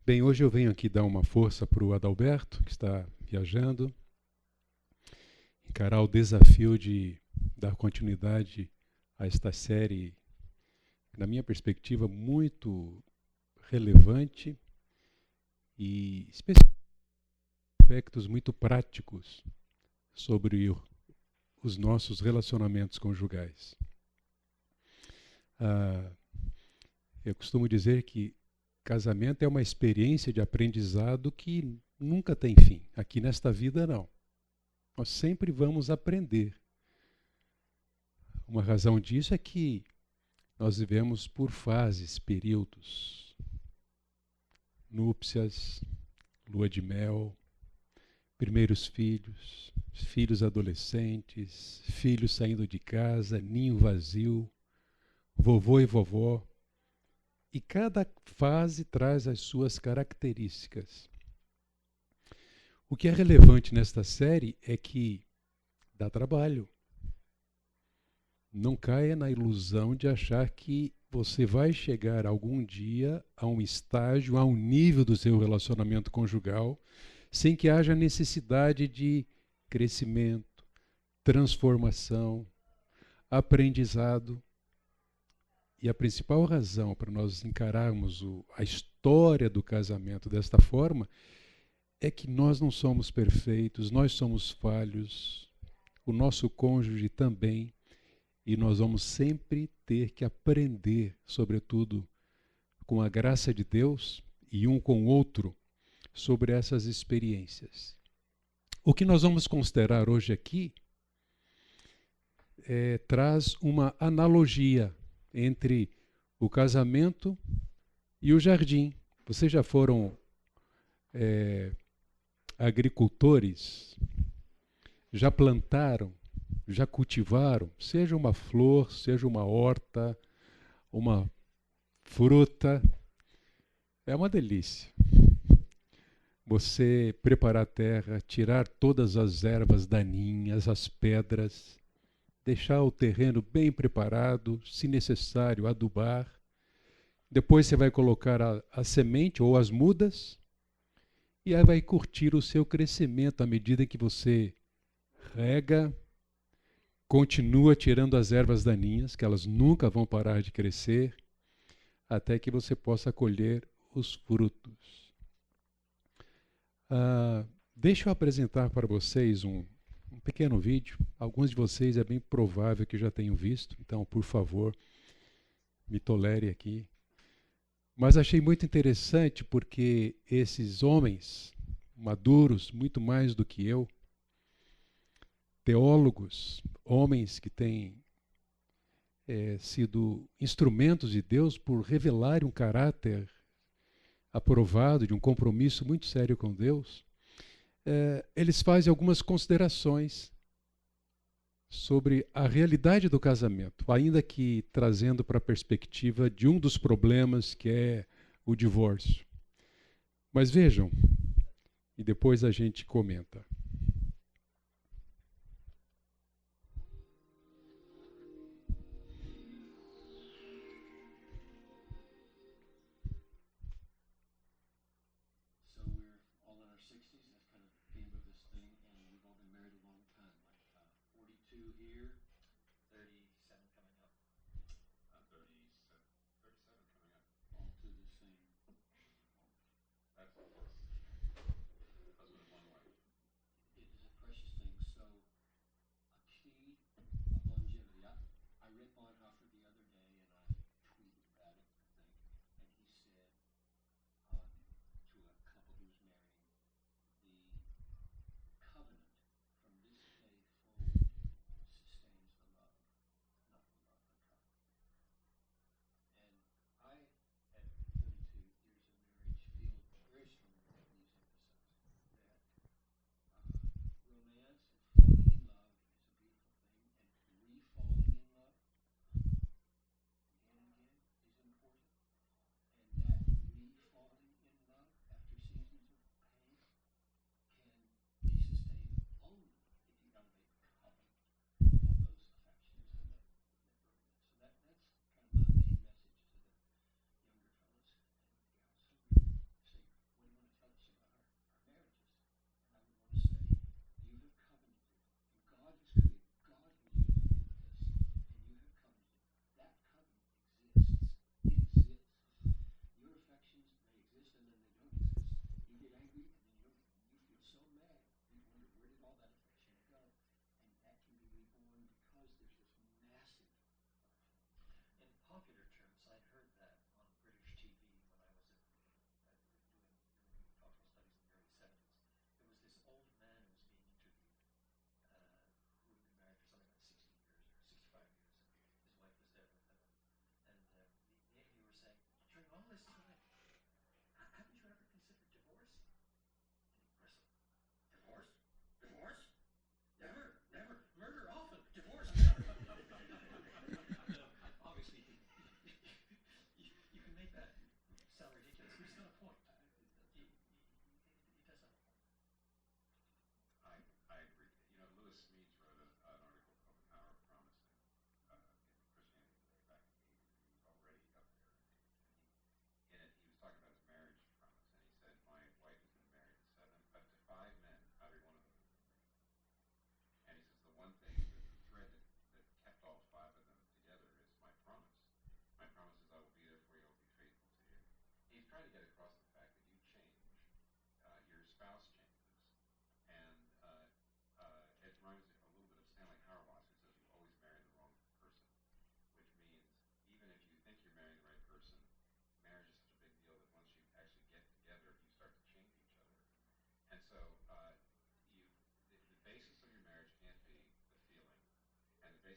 Bem, hoje eu venho aqui dar uma força para o Adalberto, que está viajando, encarar o desafio de dar continuidade a esta série, na minha perspectiva, muito relevante e aspectos muito práticos sobre os nossos relacionamentos conjugais. Eu costumo dizer que casamento é uma experiência de aprendizado que nunca tem fim. Aqui nesta vida, não. Nós sempre vamos aprender. Uma razão disso é que nós vivemos por fases, períodos. Núpcias, lua de mel, primeiros filhos, filhos adolescentes, filhos saindo de casa, ninho vazio, vovô e vovó. E cada fase traz as suas características. O que é relevante nesta série é que dá trabalho. Não caia na ilusão de achar que você vai chegar algum dia a um estágio, a um nível do seu relacionamento conjugal, sem que haja necessidade de crescimento, transformação, aprendizado. E a principal razão para nós encararmos a história do casamento desta forma é que nós não somos perfeitos, nós somos falhos, o nosso cônjuge também, e nós vamos sempre ter que aprender, sobretudo com a graça de Deus e um com o outro, sobre essas experiências. O que nós vamos considerar hoje aqui traz uma analogia entre o casamento e o jardim. Vocês já foram agricultores? Já plantaram? Já cultivaram? Seja uma flor, seja uma horta, uma fruta. É uma delícia. Você preparar a terra, tirar todas as ervas daninhas, as pedras, deixar o terreno bem preparado, se necessário, adubar. Depois você vai colocar a semente ou as mudas e aí vai curtir o seu crescimento à medida que você rega, continua tirando as ervas daninhas, que elas nunca vão parar de crescer, até que você possa colher os frutos. Deixa eu apresentar para vocês um pequeno vídeo. Alguns de vocês é bem provável que já tenham visto, então, por favor, me tolere aqui. Mas achei muito interessante porque esses homens maduros, muito mais do que eu, teólogos, homens que têm sido instrumentos de Deus por revelar um caráter aprovado, de um compromisso muito sério com Deus, eles fazem algumas considerações sobre a realidade do casamento, ainda que trazendo para a perspectiva de um dos problemas que é o divórcio. Mas vejam, e depois a gente comenta.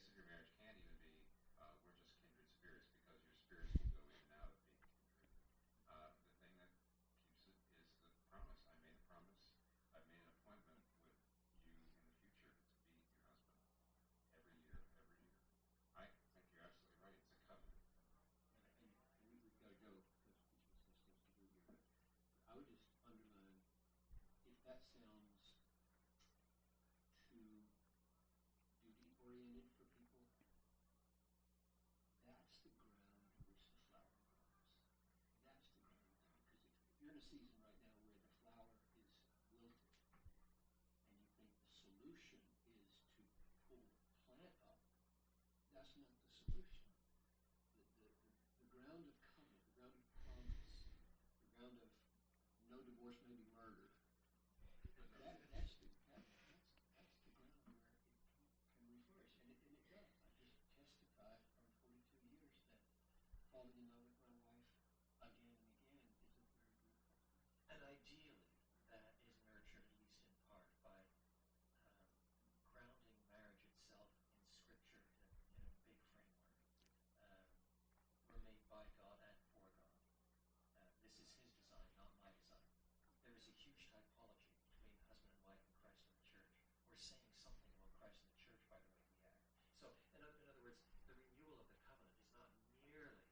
basic of your marriage can't even be, we're just kindred spirits, because your spirits will go in and out of being kindred. The thing that keeps it is the promise. I made a promise. I've made an appointment with you in the future to be your husband every year, every year. I think you're absolutely right. It's a covenant. And we've got to go because there's stuff to do here. But I would just underline, if that sounds too duty-oriented for people, that's the ground in which the flower grows. That's the ground. Because if you're in a season right now where the flower is wilted, and you think the solution is to pull the plant up, that's not the solution. The ground of covenant, the ground of promise, the ground of no divorce, maybe murder, that's the ground where it can reflourish, and it does. I just testify from 42 years that falling in love with my wife again and again is a very beautiful thing. And ideally, that is nurtured, at least in part, by grounding marriage itself in Scripture in a big framework. We're made by God and for God. This is His design, not my design. There is a huge typology between husband and wife and Christ and the church. We're saying something about Christ and the church by the way we act. So, in other words, the renewal of the covenant is not merely,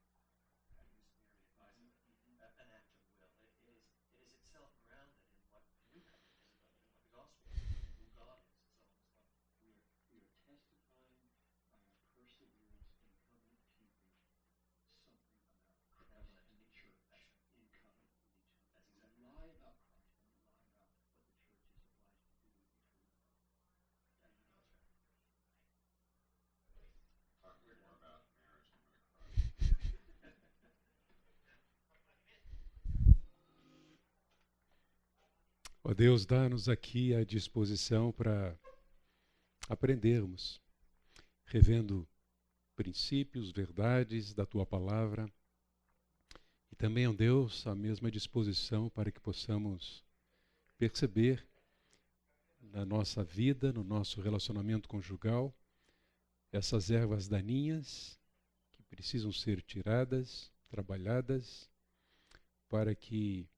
I use merely advisedly, an act of will. It is itself grounded in what the new covenant is about, in what the gospel is about, who God is, and so on and so on. We are testifying by our perseverance in covenant keeping something about Christ and the church in covenant with each other. That's exactly we lie about Christ and we lie about what the church is obliged to do if we love. Yeah, that's right. Talking more about marriage, I'm going to cry. Ó Deus, dá-nos aqui a disposição para aprendermos, revendo princípios, verdades da Tua Palavra, e também, ó Deus, a mesma disposição para que possamos perceber na nossa vida, no nosso relacionamento conjugal, essas ervas daninhas que precisam ser tiradas, trabalhadas, para que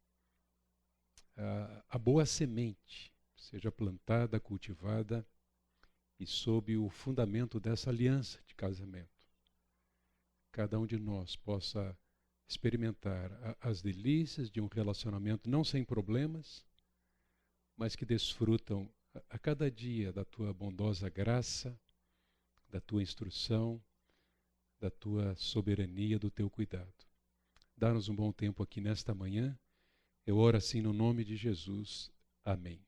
a boa semente seja plantada, cultivada e sob o fundamento dessa aliança de casamento, cada um de nós possa experimentar as delícias de um relacionamento não sem problemas, mas que desfrutam a cada dia da Tua bondosa graça, da Tua instrução, da Tua soberania, do Teu cuidado. Dá-nos um bom tempo aqui nesta manhã. Eu oro assim no nome de Jesus. Amém.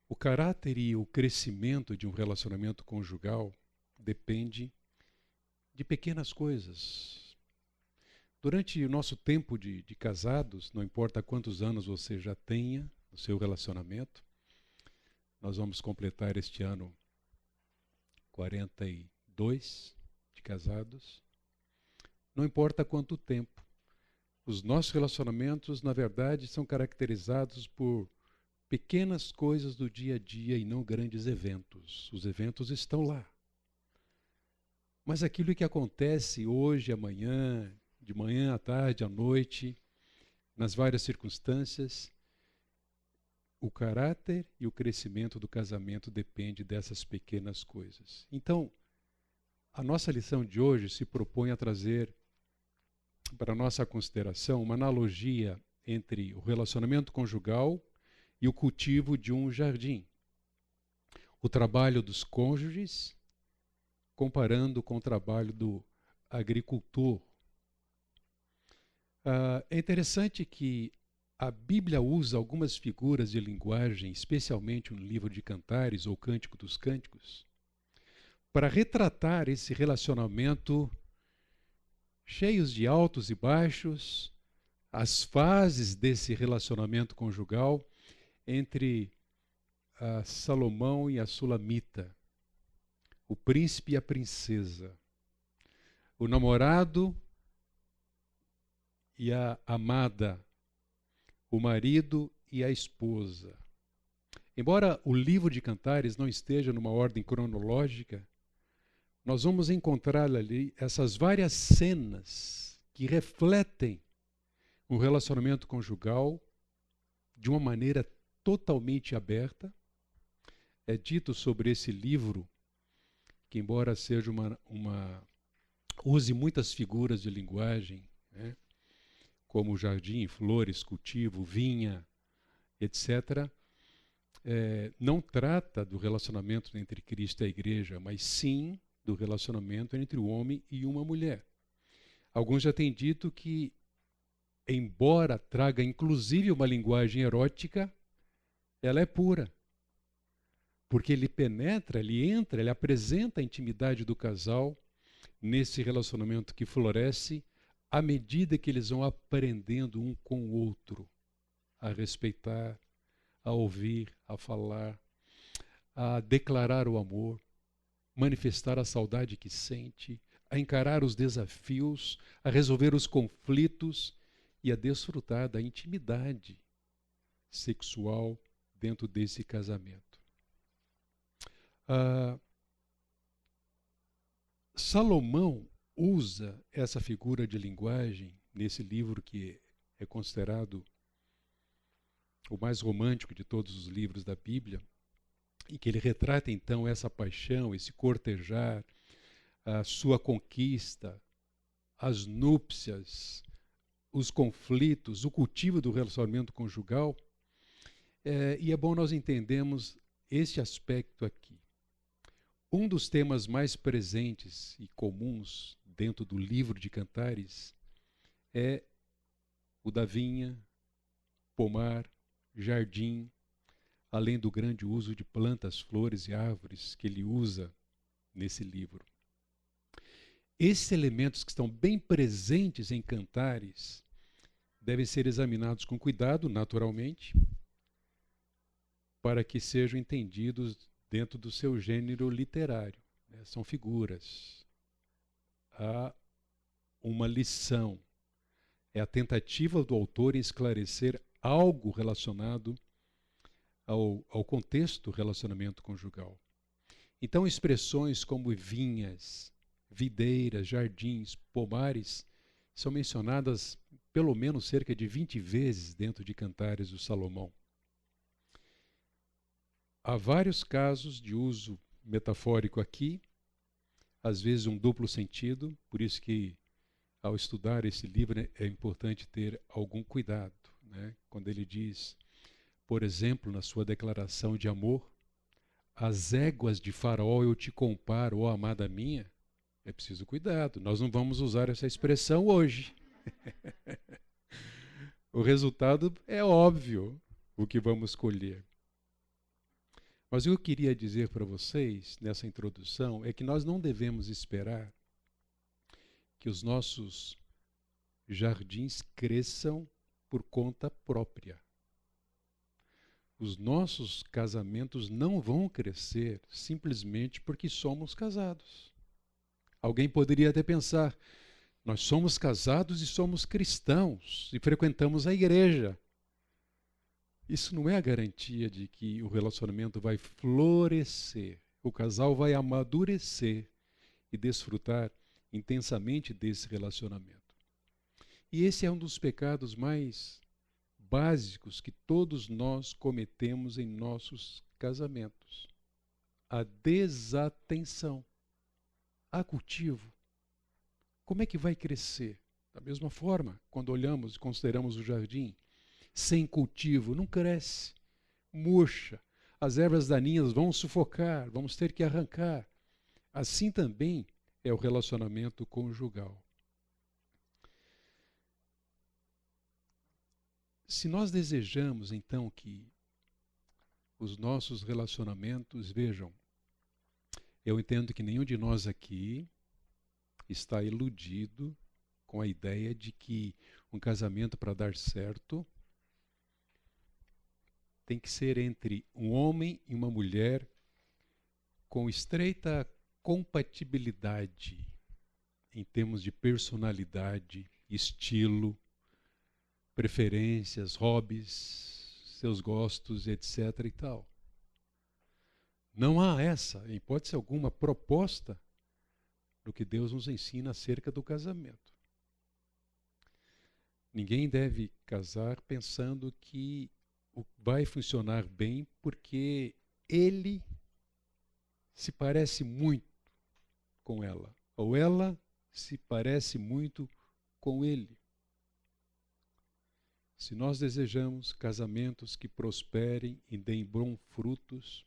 O caráter e o crescimento de um relacionamento conjugal depende de pequenas coisas. Durante o nosso tempo de casados, não importa quantos anos você já tenha no seu relacionamento, nós vamos completar este ano 42 de casados. Não importa quanto tempo, os nossos relacionamentos, na verdade, são caracterizados por pequenas coisas do dia a dia e não grandes eventos. Os eventos estão lá. Mas aquilo que acontece hoje, amanhã, de manhã à tarde, à noite, nas várias circunstâncias, o caráter e o crescimento do casamento depende dessas pequenas coisas. Então, a nossa lição de hoje se propõe a trazer para a nossa consideração uma analogia entre o relacionamento conjugal e o cultivo de um jardim. O trabalho dos cônjuges comparando com o trabalho do agricultor. É interessante que a Bíblia usa algumas figuras de linguagem, especialmente no livro de Cantares ou Cântico dos Cânticos, para retratar esse relacionamento cheios de altos e baixos, as fases desse relacionamento conjugal entre a Salomão e a Sulamita, o príncipe e a princesa, o namorado e a amada, o marido e a esposa. Embora o livro de Cantares não esteja numa ordem cronológica, nós vamos encontrar ali essas várias cenas que refletem o relacionamento conjugal de uma maneira totalmente aberta. É dito sobre esse livro que, embora seja use muitas figuras de linguagem, né, como jardim, flores, cultivo, vinha, etc., não trata do relacionamento entre Cristo e a igreja, mas sim do relacionamento entre o homem e uma mulher. Alguns já têm dito que, embora traga inclusive uma linguagem erótica, ela é pura. Porque ele penetra, ele entra, ele apresenta a intimidade do casal nesse relacionamento que floresce à medida que eles vão aprendendo um com o outro a respeitar, a ouvir, a falar, a declarar o amor, manifestar a saudade que sente, a encarar os desafios, a resolver os conflitos e a desfrutar da intimidade sexual dentro desse casamento. Salomão usa essa figura de linguagem nesse livro que é considerado o mais romântico de todos os livros da Bíblia, em que ele retrata então essa paixão, esse cortejar, a sua conquista, as núpcias, os conflitos, o cultivo do relacionamento conjugal. E é bom nós entendermos esse aspecto aqui. Um dos temas mais presentes e comuns dentro do livro de Cantares é o da vinha, pomar, jardim, além do grande uso de plantas, flores e árvores que ele usa nesse livro. Esses elementos que estão bem presentes em Cantares devem ser examinados com cuidado, naturalmente, para que sejam entendidos dentro do seu gênero literário. São figuras. Há uma lição. É a tentativa do autor em esclarecer algo relacionado ao contexto do relacionamento conjugal. Então, expressões como vinhas, videiras, jardins, pomares são mencionadas pelo menos cerca de 20 vezes dentro de Cantares do Salomão. Há vários casos de uso metafórico aqui, às vezes um duplo sentido, por isso que ao estudar esse livro é importante ter algum cuidado, né? Quando ele diz, por exemplo, na sua declaração de amor, as éguas de Faraó eu te comparo, ó amada minha, é preciso cuidado, nós não vamos usar essa expressão hoje. O resultado é óbvio, o que vamos colher. Mas o que eu queria dizer para vocês nessa introdução é que nós não devemos esperar que os nossos jardins cresçam por conta própria. Os nossos casamentos não vão crescer simplesmente porque somos casados. Alguém poderia até pensar, nós somos casados e somos cristãos e frequentamos a igreja. Isso não é a garantia de que o relacionamento vai florescer, o casal vai amadurecer e desfrutar intensamente desse relacionamento. E esse é um dos pecados mais básicos que todos nós cometemos em nossos casamentos. A desatenção. Há cultivo. Como é que vai crescer? Da mesma forma, quando olhamos e consideramos o jardim, sem cultivo, não cresce, murcha, as ervas daninhas vão sufocar, vamos ter que arrancar. Assim também é o relacionamento conjugal. Se nós desejamos, então, que os nossos relacionamentos, vejam, eu entendo que nenhum de nós aqui está iludido com a ideia de que um casamento, para dar certo, tem que ser entre um homem e uma mulher com estreita compatibilidade em termos de personalidade, estilo, preferências, hobbies, seus gostos, etc. e tal. Não há essa, em hipótese alguma, proposta no que Deus nos ensina acerca do casamento. Ninguém deve casar pensando que vai funcionar bem porque ele se parece muito com ela, ou ela se parece muito com ele. Se nós desejamos casamentos que prosperem e deem bons frutos,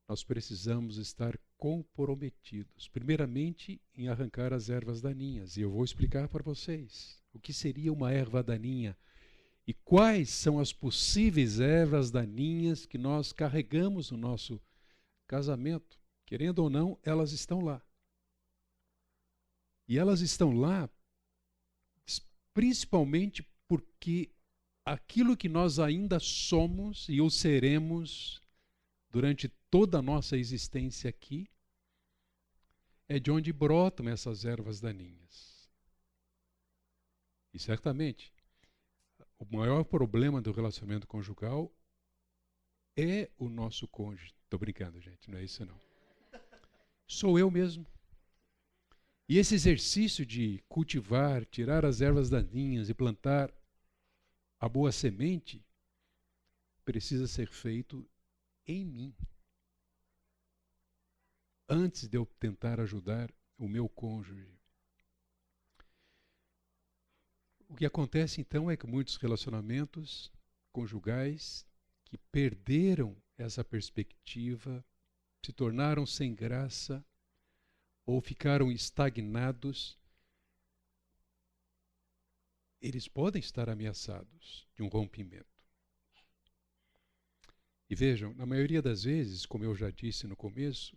nós precisamos estar comprometidos, primeiramente em arrancar as ervas daninhas. E eu vou explicar para vocês o que seria uma erva daninha e quais são as possíveis ervas daninhas que nós carregamos no nosso casamento. Querendo ou não, elas estão lá. E elas estão lá principalmente porque aquilo que nós ainda somos e o seremos durante toda a nossa existência aqui é de onde brotam essas ervas daninhas. E certamente, o maior problema do relacionamento conjugal é o nosso cônjuge. Estou brincando, gente, não é isso não. Sou eu mesmo. E esse exercício de cultivar, tirar as ervas daninhas e plantar a boa semente precisa ser feito em mim. Antes de eu tentar ajudar o meu cônjuge. O que acontece então é que muitos relacionamentos conjugais que perderam essa perspectiva, se tornaram sem graça ou ficaram estagnados, eles podem estar ameaçados de um rompimento. E vejam, na maioria das vezes, como eu já disse no começo,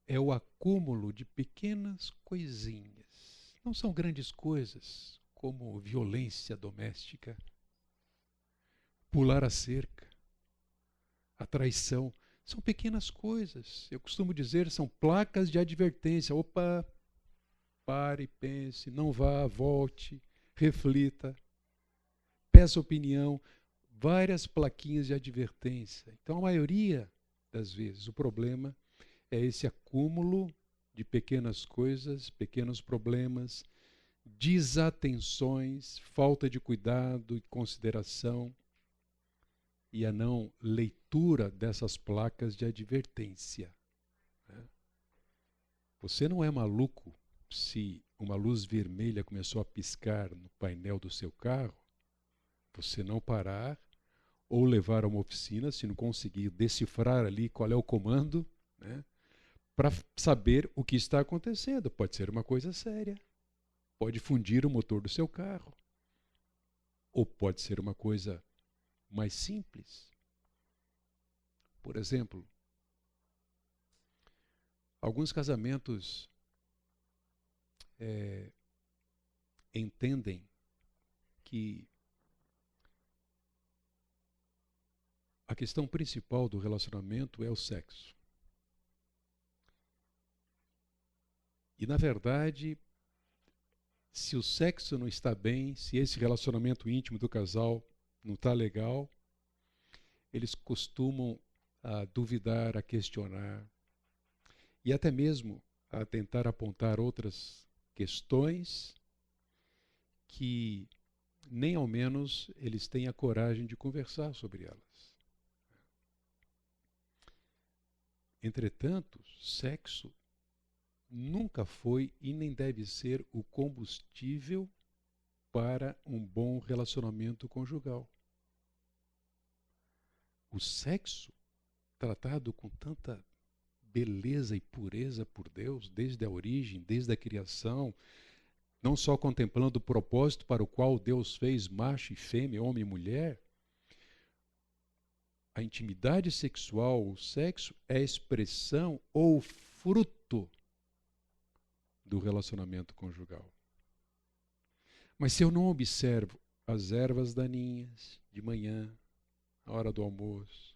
é o acúmulo de pequenas coisinhas. Não são grandes coisas, como violência doméstica, pular a cerca, a traição. São pequenas coisas. Eu costumo dizer, são placas de advertência. Opa, pare, pense, não vá, volte, reflita, peça opinião. Várias plaquinhas de advertência. Então, a maioria das vezes, o problema é esse acúmulo de pequenas coisas, pequenos problemas, desatenções, falta de cuidado e consideração e a não leitura dessas placas de advertência. Você não é maluco se uma luz vermelha começou a piscar no painel do seu carro, você não parar ou levar a uma oficina, se não conseguir decifrar ali qual é o comando, né, para saber o que está acontecendo. Pode ser uma coisa séria, pode fundir o motor do seu carro, ou pode ser uma coisa mais simples. Por exemplo, alguns casamentos entendem que a questão principal do relacionamento é o sexo. E, na verdade, se o sexo não está bem, se esse relacionamento íntimo do casal não está legal, eles costumam a duvidar, a questionar e até mesmo a tentar apontar outras questões que nem ao menos eles têm a coragem de conversar sobre elas. Entretanto, sexo nunca foi e nem deve ser o combustível para um bom relacionamento conjugal. O sexo, tratado com tanta beleza e pureza por Deus, desde a origem, desde a criação, não só contemplando o propósito para o qual Deus fez macho e fêmea, homem e mulher, a intimidade sexual, o sexo, é expressão ou fruto do relacionamento conjugal. Mas se eu não observo as ervas daninhas de manhã, à hora do almoço,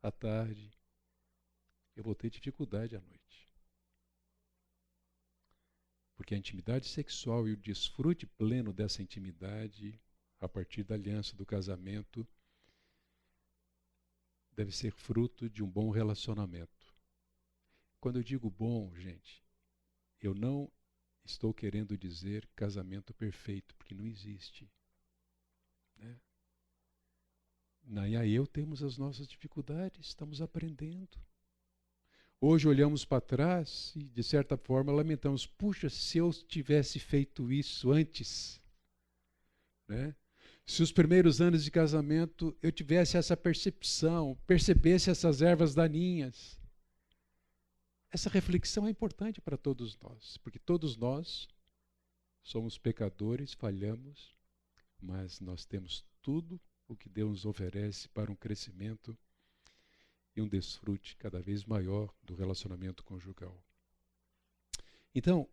à tarde, eu vou ter dificuldade à noite. Porque a intimidade sexual e o desfrute pleno dessa intimidade, a partir da aliança do casamento, deve ser fruto de um bom relacionamento. Quando eu digo bom, gente, eu não estou querendo dizer casamento perfeito, porque não existe. Né? Naya e eu temos as nossas dificuldades, estamos aprendendo. Hoje olhamos para trás e, de certa forma, lamentamos. Puxa, se eu tivesse feito isso antes, né? Se os primeiros anos de casamento eu tivesse essa percepção, percebesse essas ervas daninhas. Essa reflexão é importante para todos nós, porque todos nós somos pecadores, falhamos, mas nós temos tudo o que Deus nos oferece para um crescimento e um desfrute cada vez maior do relacionamento conjugal. Então,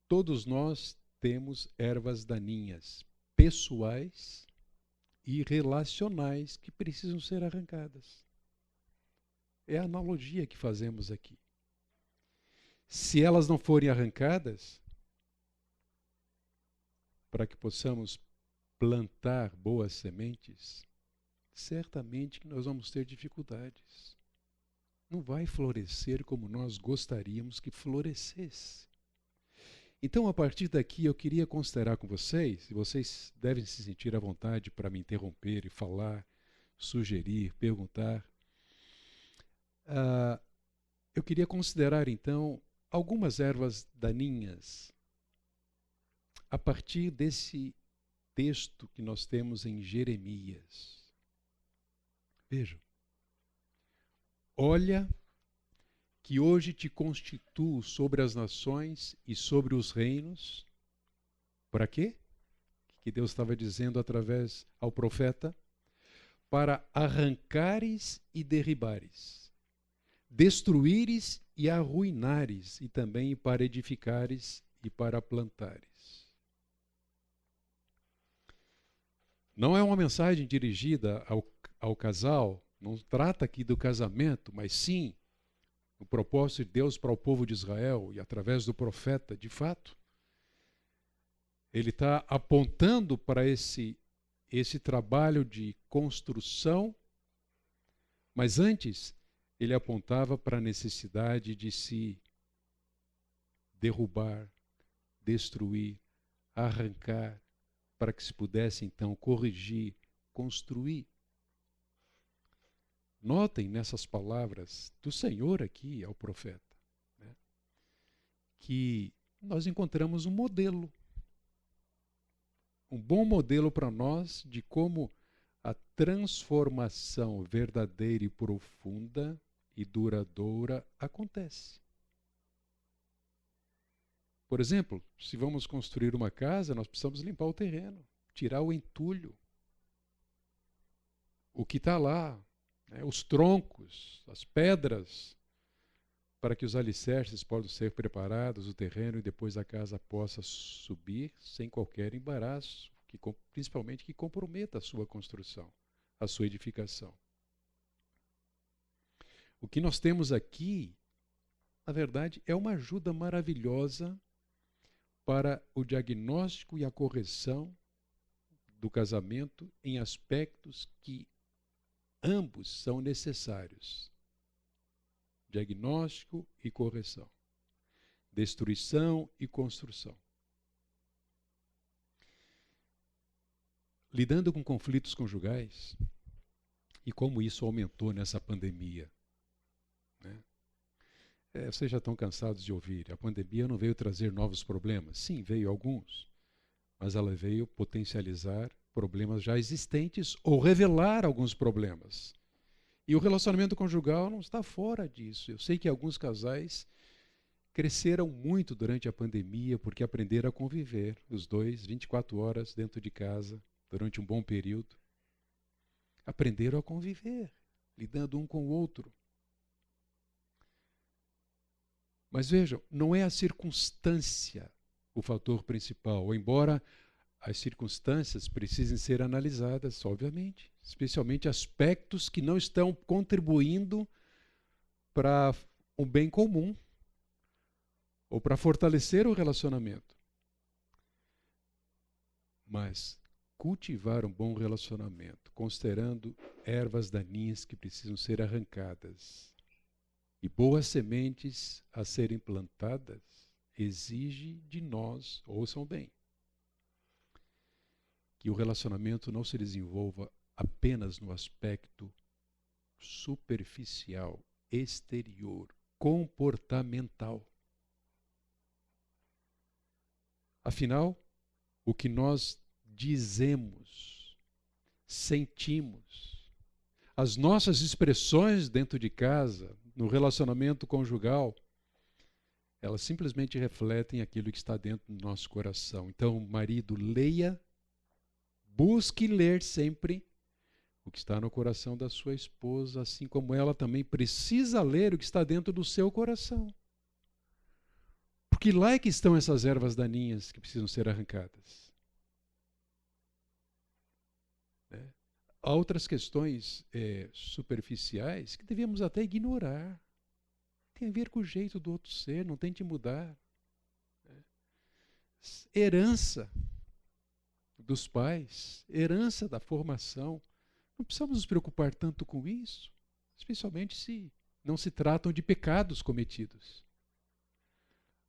todos nós temos ervas daninhas, pessoais e relacionais, que precisam ser arrancadas. É a analogia que fazemos aqui. Se elas não forem arrancadas, para que possamos plantar boas sementes, certamente que nós vamos ter dificuldades. Não vai florescer como nós gostaríamos que florescesse. Então, a partir daqui, eu queria considerar com vocês, e vocês devem se sentir à vontade para me interromper e falar, sugerir, perguntar. Eu queria considerar, então, algumas ervas daninhas a partir desse texto que nós temos em Jeremias. Vejam. Olha que hoje te constituo sobre as nações e sobre os reinos. Para quê? Que Deus estava dizendo através ao profeta? Para arrancares e derribares, destruíres e arruinares, e também para edificares e para plantares. Não é uma mensagem dirigida ao casal, não trata aqui do casamento, mas sim o propósito de Deus para o povo de Israel e através do profeta, de fato. Ele está apontando para esse trabalho de construção, mas antes ele apontava para a necessidade de se derrubar, destruir, arrancar, para que se pudesse então corrigir, construir. Notem nessas palavras do Senhor aqui ao profeta, né, que nós encontramos um modelo, um bom modelo para nós de como a transformação verdadeira e profunda e duradoura acontece. Por exemplo, se vamos construir uma casa, nós precisamos limpar o terreno, tirar o entulho, o que está lá, né, os troncos, as pedras, para que os alicerces possam ser preparados, o terreno, e depois a casa possa subir sem qualquer embaraço, principalmente que comprometa a sua construção, a sua edificação. O que nós temos aqui, na verdade, é uma ajuda maravilhosa para o diagnóstico e a correção do casamento em aspectos que ambos são necessários. Diagnóstico e correção. Destruição e construção. Lidando com conflitos conjugais e como isso aumentou nessa pandemia. Né? Vocês já estão cansados de ouvir. A pandemia não veio trazer novos problemas. Sim, veio alguns. Mas ela veio potencializar problemas já existentes ou revelar alguns problemas. E o relacionamento conjugal não está fora disso. Eu sei que alguns casais cresceram muito durante a pandemia porque aprenderam a conviver, os dois, 24 horas dentro de casa, durante um bom período. Aprenderam a conviver, lidando um com o outro. Mas vejam, não é a circunstância o fator principal, embora as circunstâncias precisem ser analisadas, obviamente, especialmente aspectos que não estão contribuindo para o bem comum ou para fortalecer o relacionamento. Mas cultivar um bom relacionamento, considerando ervas daninhas que precisam ser arrancadas E boas sementes a serem plantadas exige de nós, ouçam bem, que o relacionamento não se desenvolva apenas no aspecto superficial, exterior, comportamental. Afinal, o que nós dizemos, sentimos, as nossas expressões dentro de casa, no relacionamento conjugal, elas simplesmente refletem aquilo que está dentro do nosso coração. Então, marido, leia, busque ler sempre o que está no coração da sua esposa, assim como ela também precisa ler o que está dentro do seu coração. Porque lá é que estão essas ervas daninhas que precisam ser arrancadas. Há outras questões superficiais que devemos até ignorar. Tem a ver com o jeito do outro ser, não tente mudar. Herança dos pais, herança da formação. Não precisamos nos preocupar tanto com isso, especialmente se não se tratam de pecados cometidos.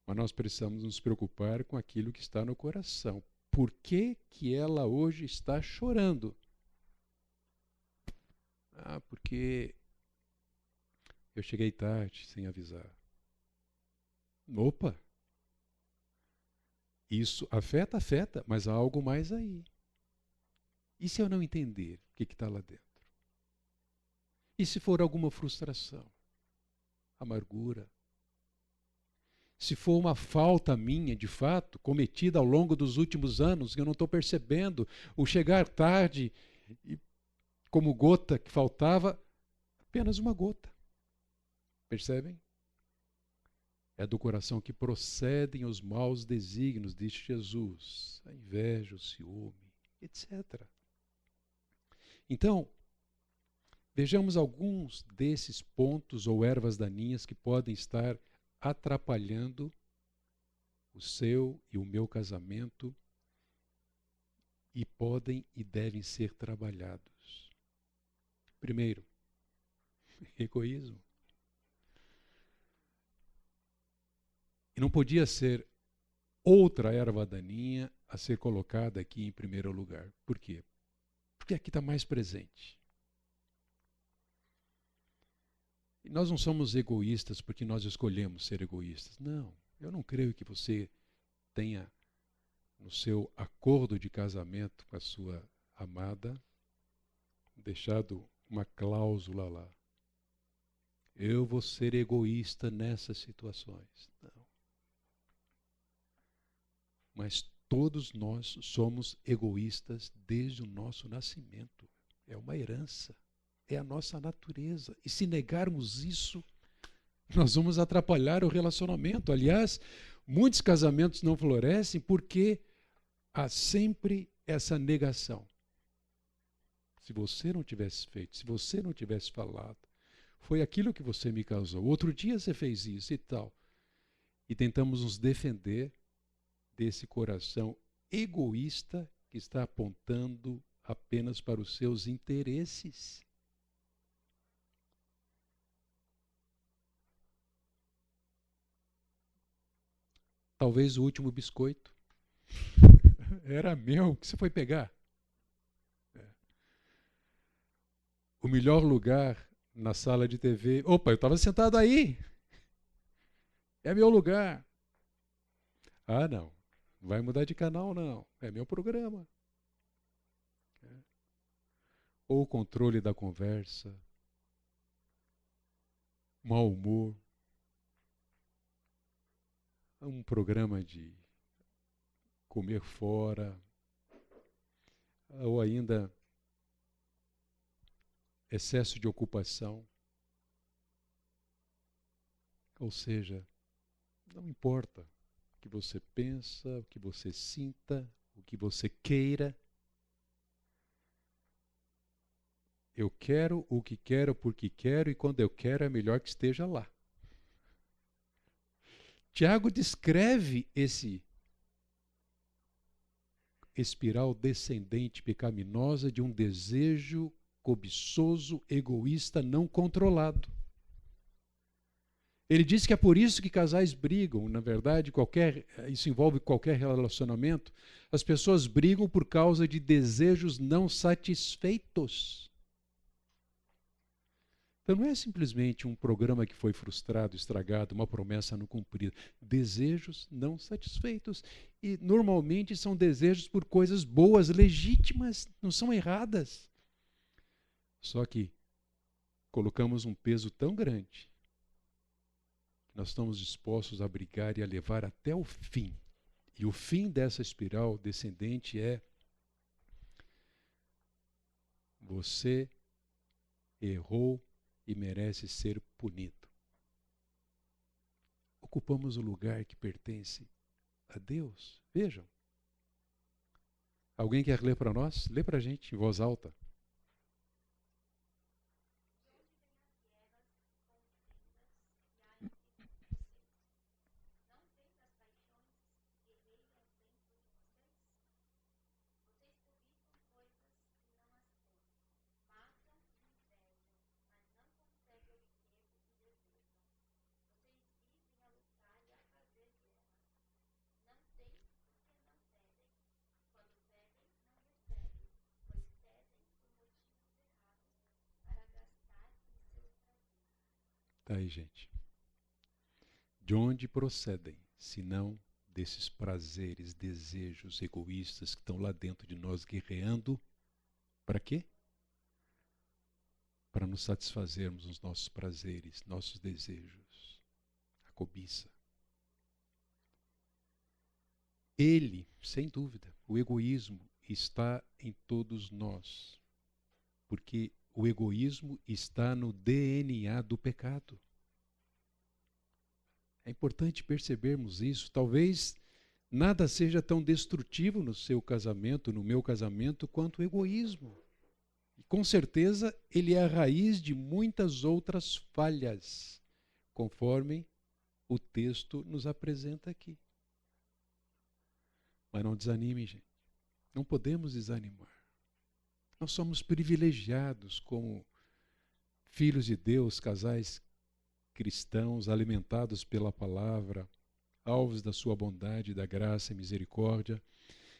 Mas nós precisamos nos preocupar com aquilo que está no coração. Por que que ela hoje está chorando? Ah, porque eu cheguei tarde, sem avisar. Opa! Isso afeta, mas há algo mais aí. E se eu não entender o que está lá dentro? E se for alguma frustração, amargura? Se for uma falta minha, de fato, cometida ao longo dos últimos anos, que eu não estou percebendo, o chegar tarde, e como gota que faltava, apenas uma gota. Percebem? É do coração que procedem os maus desígnios, diz Jesus, a inveja, o ciúme, etc. Então, vejamos alguns desses pontos ou ervas daninhas que podem estar atrapalhando o seu e o meu casamento e podem e devem ser trabalhados. Primeiro, egoísmo. E não podia ser outra erva daninha a ser colocada aqui em primeiro lugar. Por quê? Porque aqui está mais presente. E nós não somos egoístas porque nós escolhemos ser egoístas. Não, eu não creio que você tenha no seu acordo de casamento com a sua amada deixado uma cláusula lá. Eu vou ser egoísta nessas situações. Não. Mas todos nós somos egoístas desde o nosso nascimento. É uma herança. É a nossa natureza. E se negarmos isso, nós vamos atrapalhar o relacionamento. Aliás, muitos casamentos não florescem porque há sempre essa negação. Se você não tivesse feito, se você não tivesse falado, foi aquilo que você me causou. Outro dia você fez isso e tal. E tentamos nos defender desse coração egoísta que está apontando apenas para os seus interesses. Talvez o último biscoito era meu, o que você foi pegar? O melhor lugar na sala de TV. Opa, eu estava sentado aí. É meu lugar. Ah, não. Não vai mudar de canal, não. É meu programa. Ou o controle da conversa. Mau humor. Um programa de comer fora. Ou ainda excesso de ocupação. Ou seja, não importa o que você pensa, o que você sinta, o que você queira. Eu quero o que quero porque quero e quando eu quero é melhor que esteja lá. Tiago descreve esse espiral descendente pecaminosa de um desejo cobiçoso, egoísta, não controlado. Ele diz que é por isso que casais brigam. Na verdade, isso envolve qualquer relacionamento. As pessoas brigam por causa de desejos não satisfeitos. Então não é simplesmente um programa que foi frustrado, estragado, uma promessa não cumprida. Desejos não satisfeitos. E normalmente são desejos por coisas boas, legítimas, não são erradas. Só que colocamos um peso tão grande que nós estamos dispostos a brigar e a levar até o fim. E o fim dessa espiral descendente é: você errou e merece ser punido. Ocupamos o lugar que pertence a Deus. Vejam. Alguém quer ler para nós? Lê para a gente em voz alta. Tá aí, gente. De onde procedem, senão desses prazeres, desejos egoístas que estão lá dentro de nós guerreando? Para quê? Para nos satisfazermos os nossos prazeres, nossos desejos, a cobiça. Ele, sem dúvida, o egoísmo está em todos nós, porque o egoísmo está no DNA do pecado. É importante percebermos isso. Talvez nada seja tão destrutivo no seu casamento, no meu casamento, quanto o egoísmo. E com certeza ele é a raiz de muitas outras falhas, conforme o texto nos apresenta aqui. Mas não desanime, gente. Não podemos desanimar. Nós somos privilegiados como filhos de Deus, casais cristãos, alimentados pela palavra, alvos da sua bondade, da graça e misericórdia.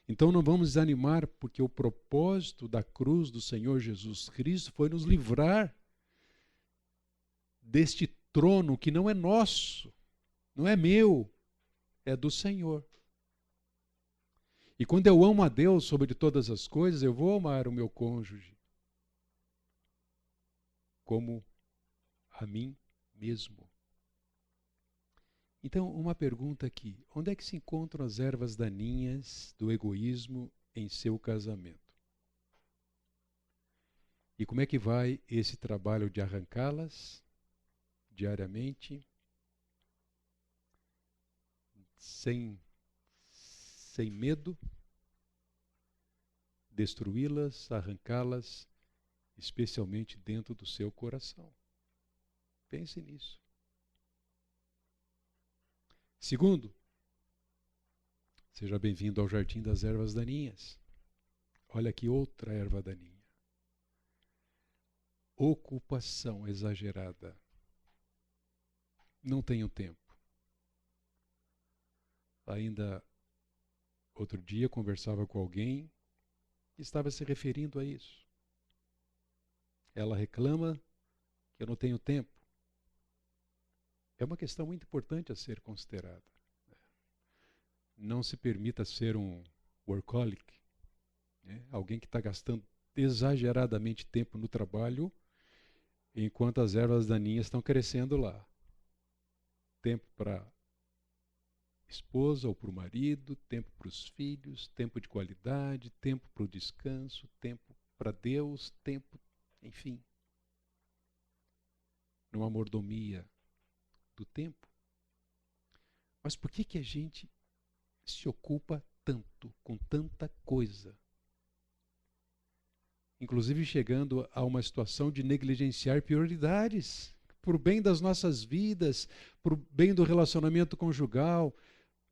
Então não vamos desanimar, porque o propósito da cruz do Senhor Jesus Cristo foi nos livrar deste trono que não é nosso, não é meu, é do Senhor. E quando eu amo a Deus sobre todas as coisas, eu vou amar o meu cônjuge como a mim mesmo. Então, uma pergunta aqui: onde é que se encontram as ervas daninhas do egoísmo em seu casamento? E como é que vai esse trabalho de arrancá-las diariamente, sem medo, destruí-las, arrancá-las, especialmente dentro do seu coração? Pense nisso. Segundo, seja bem-vindo ao Jardim das Ervas Daninhas. Olha aqui outra erva daninha. Ocupação exagerada. Não tenho tempo. Ainda outro dia conversava com alguém que estava se referindo a isso. Ela reclama que eu não tenho tempo. É uma questão muito importante a ser considerada. Não se permita ser um workaholic, né? Alguém que está gastando exageradamente tempo no trabalho, enquanto as ervas daninhas estão crescendo lá. Tempo para esposa ou para o marido, tempo para os filhos, tempo de qualidade, tempo para o descanso, tempo para Deus, tempo, enfim. Numa mordomia do tempo. Mas por que a gente se ocupa tanto, com tanta coisa? Inclusive chegando a uma situação de negligenciar prioridades, para o bem das nossas vidas, para o bem do relacionamento conjugal,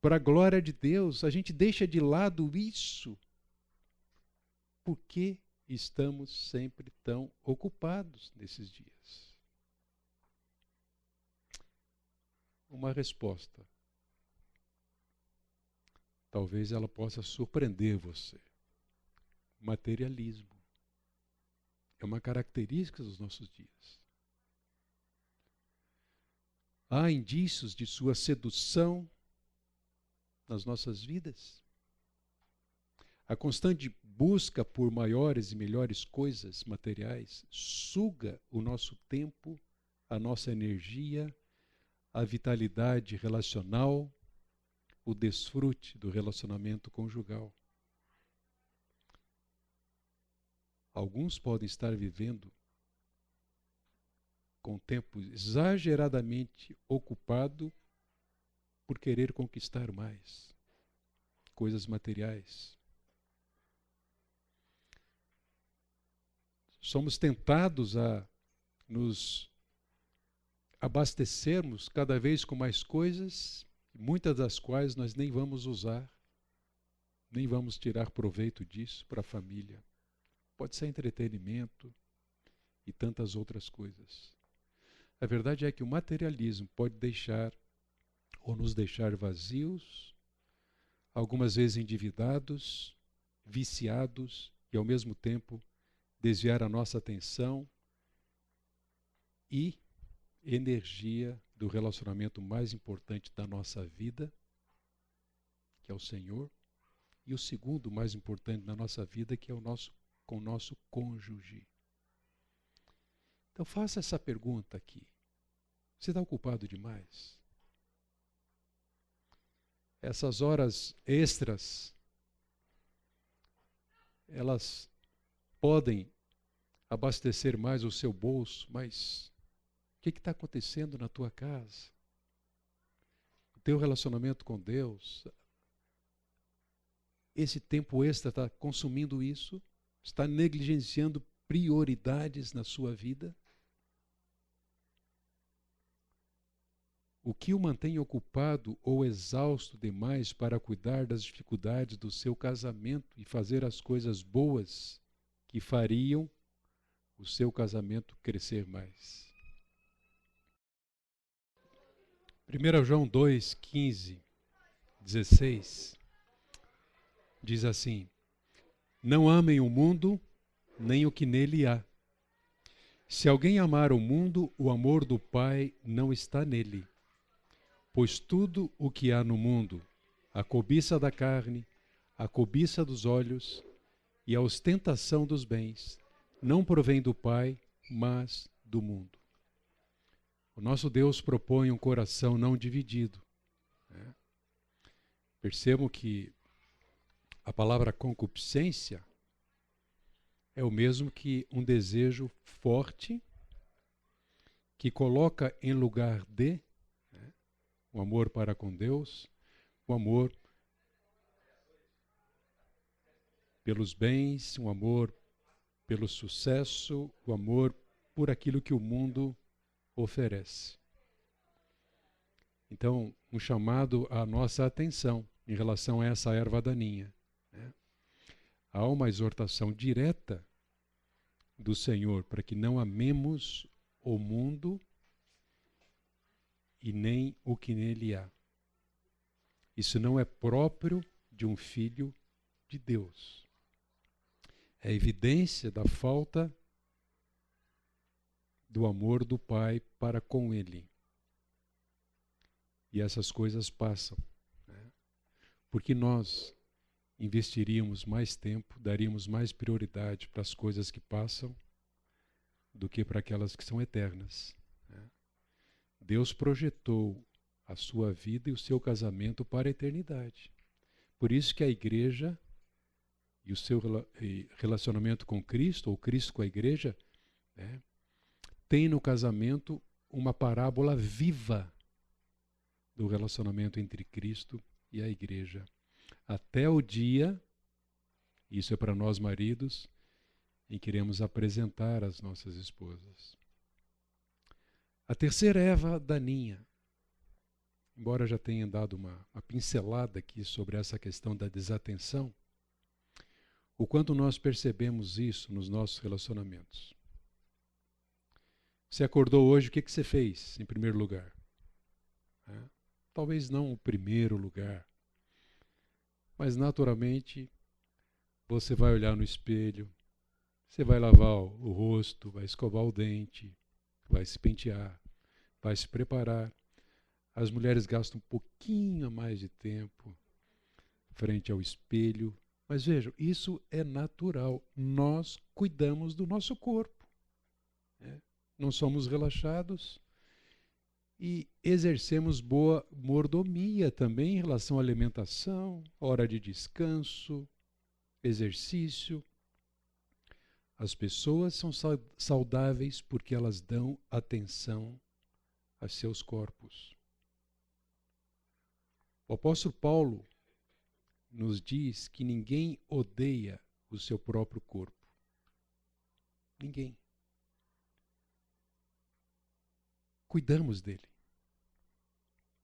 para a glória de Deus. A gente deixa de lado isso. Por que estamos sempre tão ocupados nesses dias? uma resposta. Talvez ela possa surpreender você. Materialismo. É uma característica dos nossos dias. Há indícios de sua sedução nas nossas vidas? A constante busca por maiores e melhores coisas materiais suga o nosso tempo, a nossa energia, a vitalidade relacional, o desfrute do relacionamento conjugal. Alguns podem estar vivendo com o tempo exageradamente ocupado por querer conquistar mais coisas materiais. Somos tentados a nos abastecermos cada vez com mais coisas, muitas das quais nós nem vamos usar, nem vamos tirar proveito disso para a família. Pode ser entretenimento e tantas outras coisas. A verdade é que o materialismo pode deixar ou nos deixar vazios, algumas vezes endividados, viciados e ao mesmo tempo desviar a nossa atenção e energia do relacionamento mais importante da nossa vida, que é o Senhor, e o segundo mais importante da nossa vida, que é com o nosso cônjuge. Então faça essa pergunta aqui. Você está ocupado demais? Essas horas extras, elas podem abastecer mais o seu bolso, mas o que está acontecendo na tua casa? O teu relacionamento com Deus? Esse tempo extra está consumindo isso? Está negligenciando prioridades na sua vida? O que o mantém ocupado ou exausto demais para cuidar das dificuldades do seu casamento e fazer as coisas boas que fariam o seu casamento crescer mais? 1 João 2, 15, 16 diz assim: não amem o mundo, nem o que nele há. Se alguém amar o mundo, o amor do Pai não está nele. Pois tudo o que há no mundo, a cobiça da carne, a cobiça dos olhos e a ostentação dos bens, não provém do Pai, mas do mundo. O nosso Deus propõe um coração não dividido. Percebam que a palavra concupiscência é o mesmo que um desejo forte que coloca em lugar de o amor para com Deus, o amor pelos bens, o amor pelo sucesso, o amor por aquilo que o mundo oferece. Então, um chamado à nossa atenção em relação a essa erva daninha. Há uma exortação direta do Senhor para que não amemos o mundo e nem o que nele há. Isso não é próprio de um filho de Deus. É evidência da falta do amor do Pai para com ele. E essas coisas passam. Porque nós investiríamos mais tempo, daríamos mais prioridade para as coisas que passam do que para aquelas que são eternas. Deus projetou a sua vida e o seu casamento para a eternidade. Por isso que a igreja e o seu relacionamento com Cristo, ou Cristo com a igreja, tem no casamento uma parábola viva do relacionamento entre Cristo e a igreja. Até o dia, isso é para nós maridos, em que iremos apresentar as nossas esposas. A terceira erva daninha, embora já tenha dado uma pincelada aqui sobre essa questão da desatenção, o quanto nós percebemos isso nos nossos relacionamentos. Você acordou hoje, o que você fez, em primeiro lugar? né? Talvez não o primeiro lugar, mas naturalmente você vai olhar no espelho, você vai lavar o rosto, vai escovar o dente, vai se pentear, vai se preparar. As mulheres gastam um pouquinho a mais de tempo frente ao espelho. Mas vejam, isso é natural. Nós cuidamos do nosso corpo, né? Não somos relaxados e exercemos boa mordomia também em relação à alimentação, hora de descanso, exercício. As pessoas são saudáveis porque elas dão atenção a seus corpos. O apóstolo Paulo nos diz que ninguém odeia o seu próprio corpo. Ninguém. Cuidamos dele.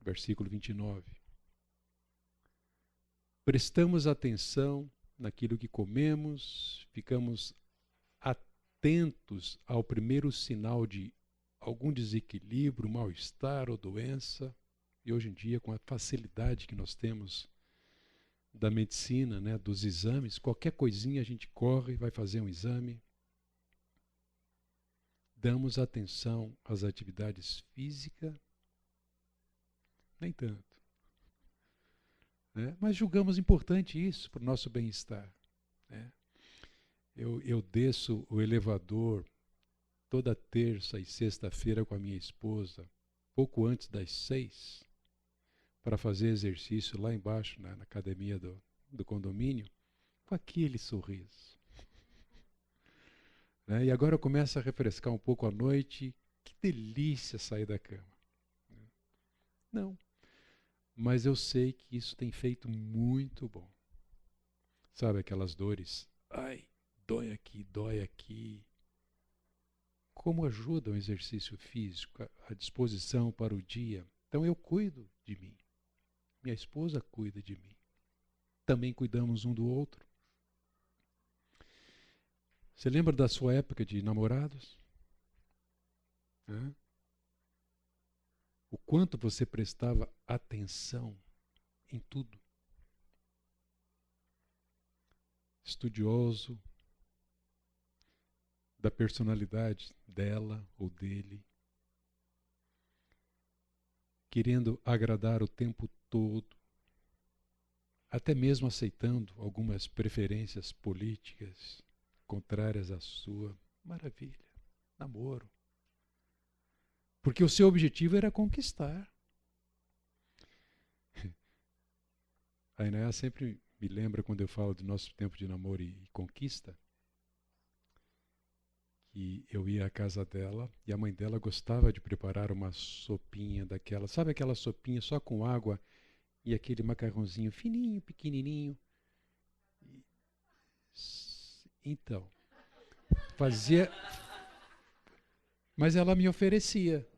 Versículo 29. Prestamos atenção naquilo que comemos, ficamos atentos ao primeiro sinal de algum desequilíbrio, mal-estar ou doença. E hoje em dia, com a facilidade que nós temos da medicina, né, dos exames, qualquer coisinha a gente corre e vai fazer um exame. Damos atenção às atividades físicas? Nem tanto, né? Mas julgamos importante isso para o nosso bem-estar, né? Eu desço o elevador toda terça e sexta-feira com a minha esposa, pouco antes das 6, para fazer exercício lá embaixo, na academia do condomínio, com aquele sorriso, né? E agora começa a refrescar um pouco à noite. Que delícia sair da cama. Não, mas eu sei que isso tem feito muito bom. Sabe aquelas dores? Ai, dói aqui, dói aqui. Como ajuda o exercício físico, a disposição para o dia. Então eu cuido de mim. Minha esposa cuida de mim. Também cuidamos um do outro. Você lembra da sua época de namorados? Hã? O quanto você prestava atenção em tudo. Estudioso da personalidade dela ou dele, querendo agradar o tempo todo, até mesmo aceitando algumas preferências políticas contrárias à sua. Maravilha, namoro. Porque o seu objetivo era conquistar. A Inaya sempre me lembra, quando eu falo do nosso tempo de namoro e conquista, que eu ia à casa dela e a mãe dela gostava de preparar uma sopinha daquela, sabe aquela sopinha só com água e aquele macarrãozinho fininho, pequenininho. Então, fazia, mas ela me oferecia.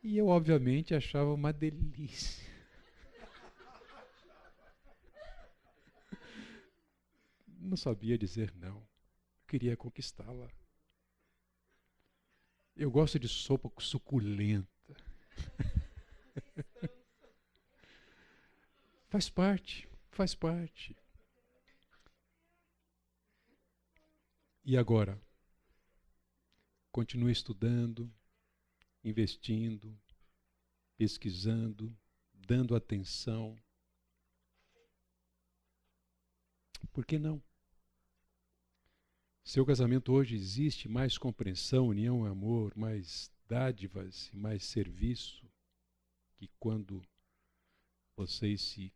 E eu, obviamente, achava uma delícia. Não sabia dizer não. Queria conquistá-la. Eu gosto de sopa suculenta. Faz parte, faz parte. E agora? Continue estudando, investindo, pesquisando, dando atenção. Por que não? Seu casamento hoje existe mais compreensão, união, amor, mais dádivas e mais serviço que quando vocês se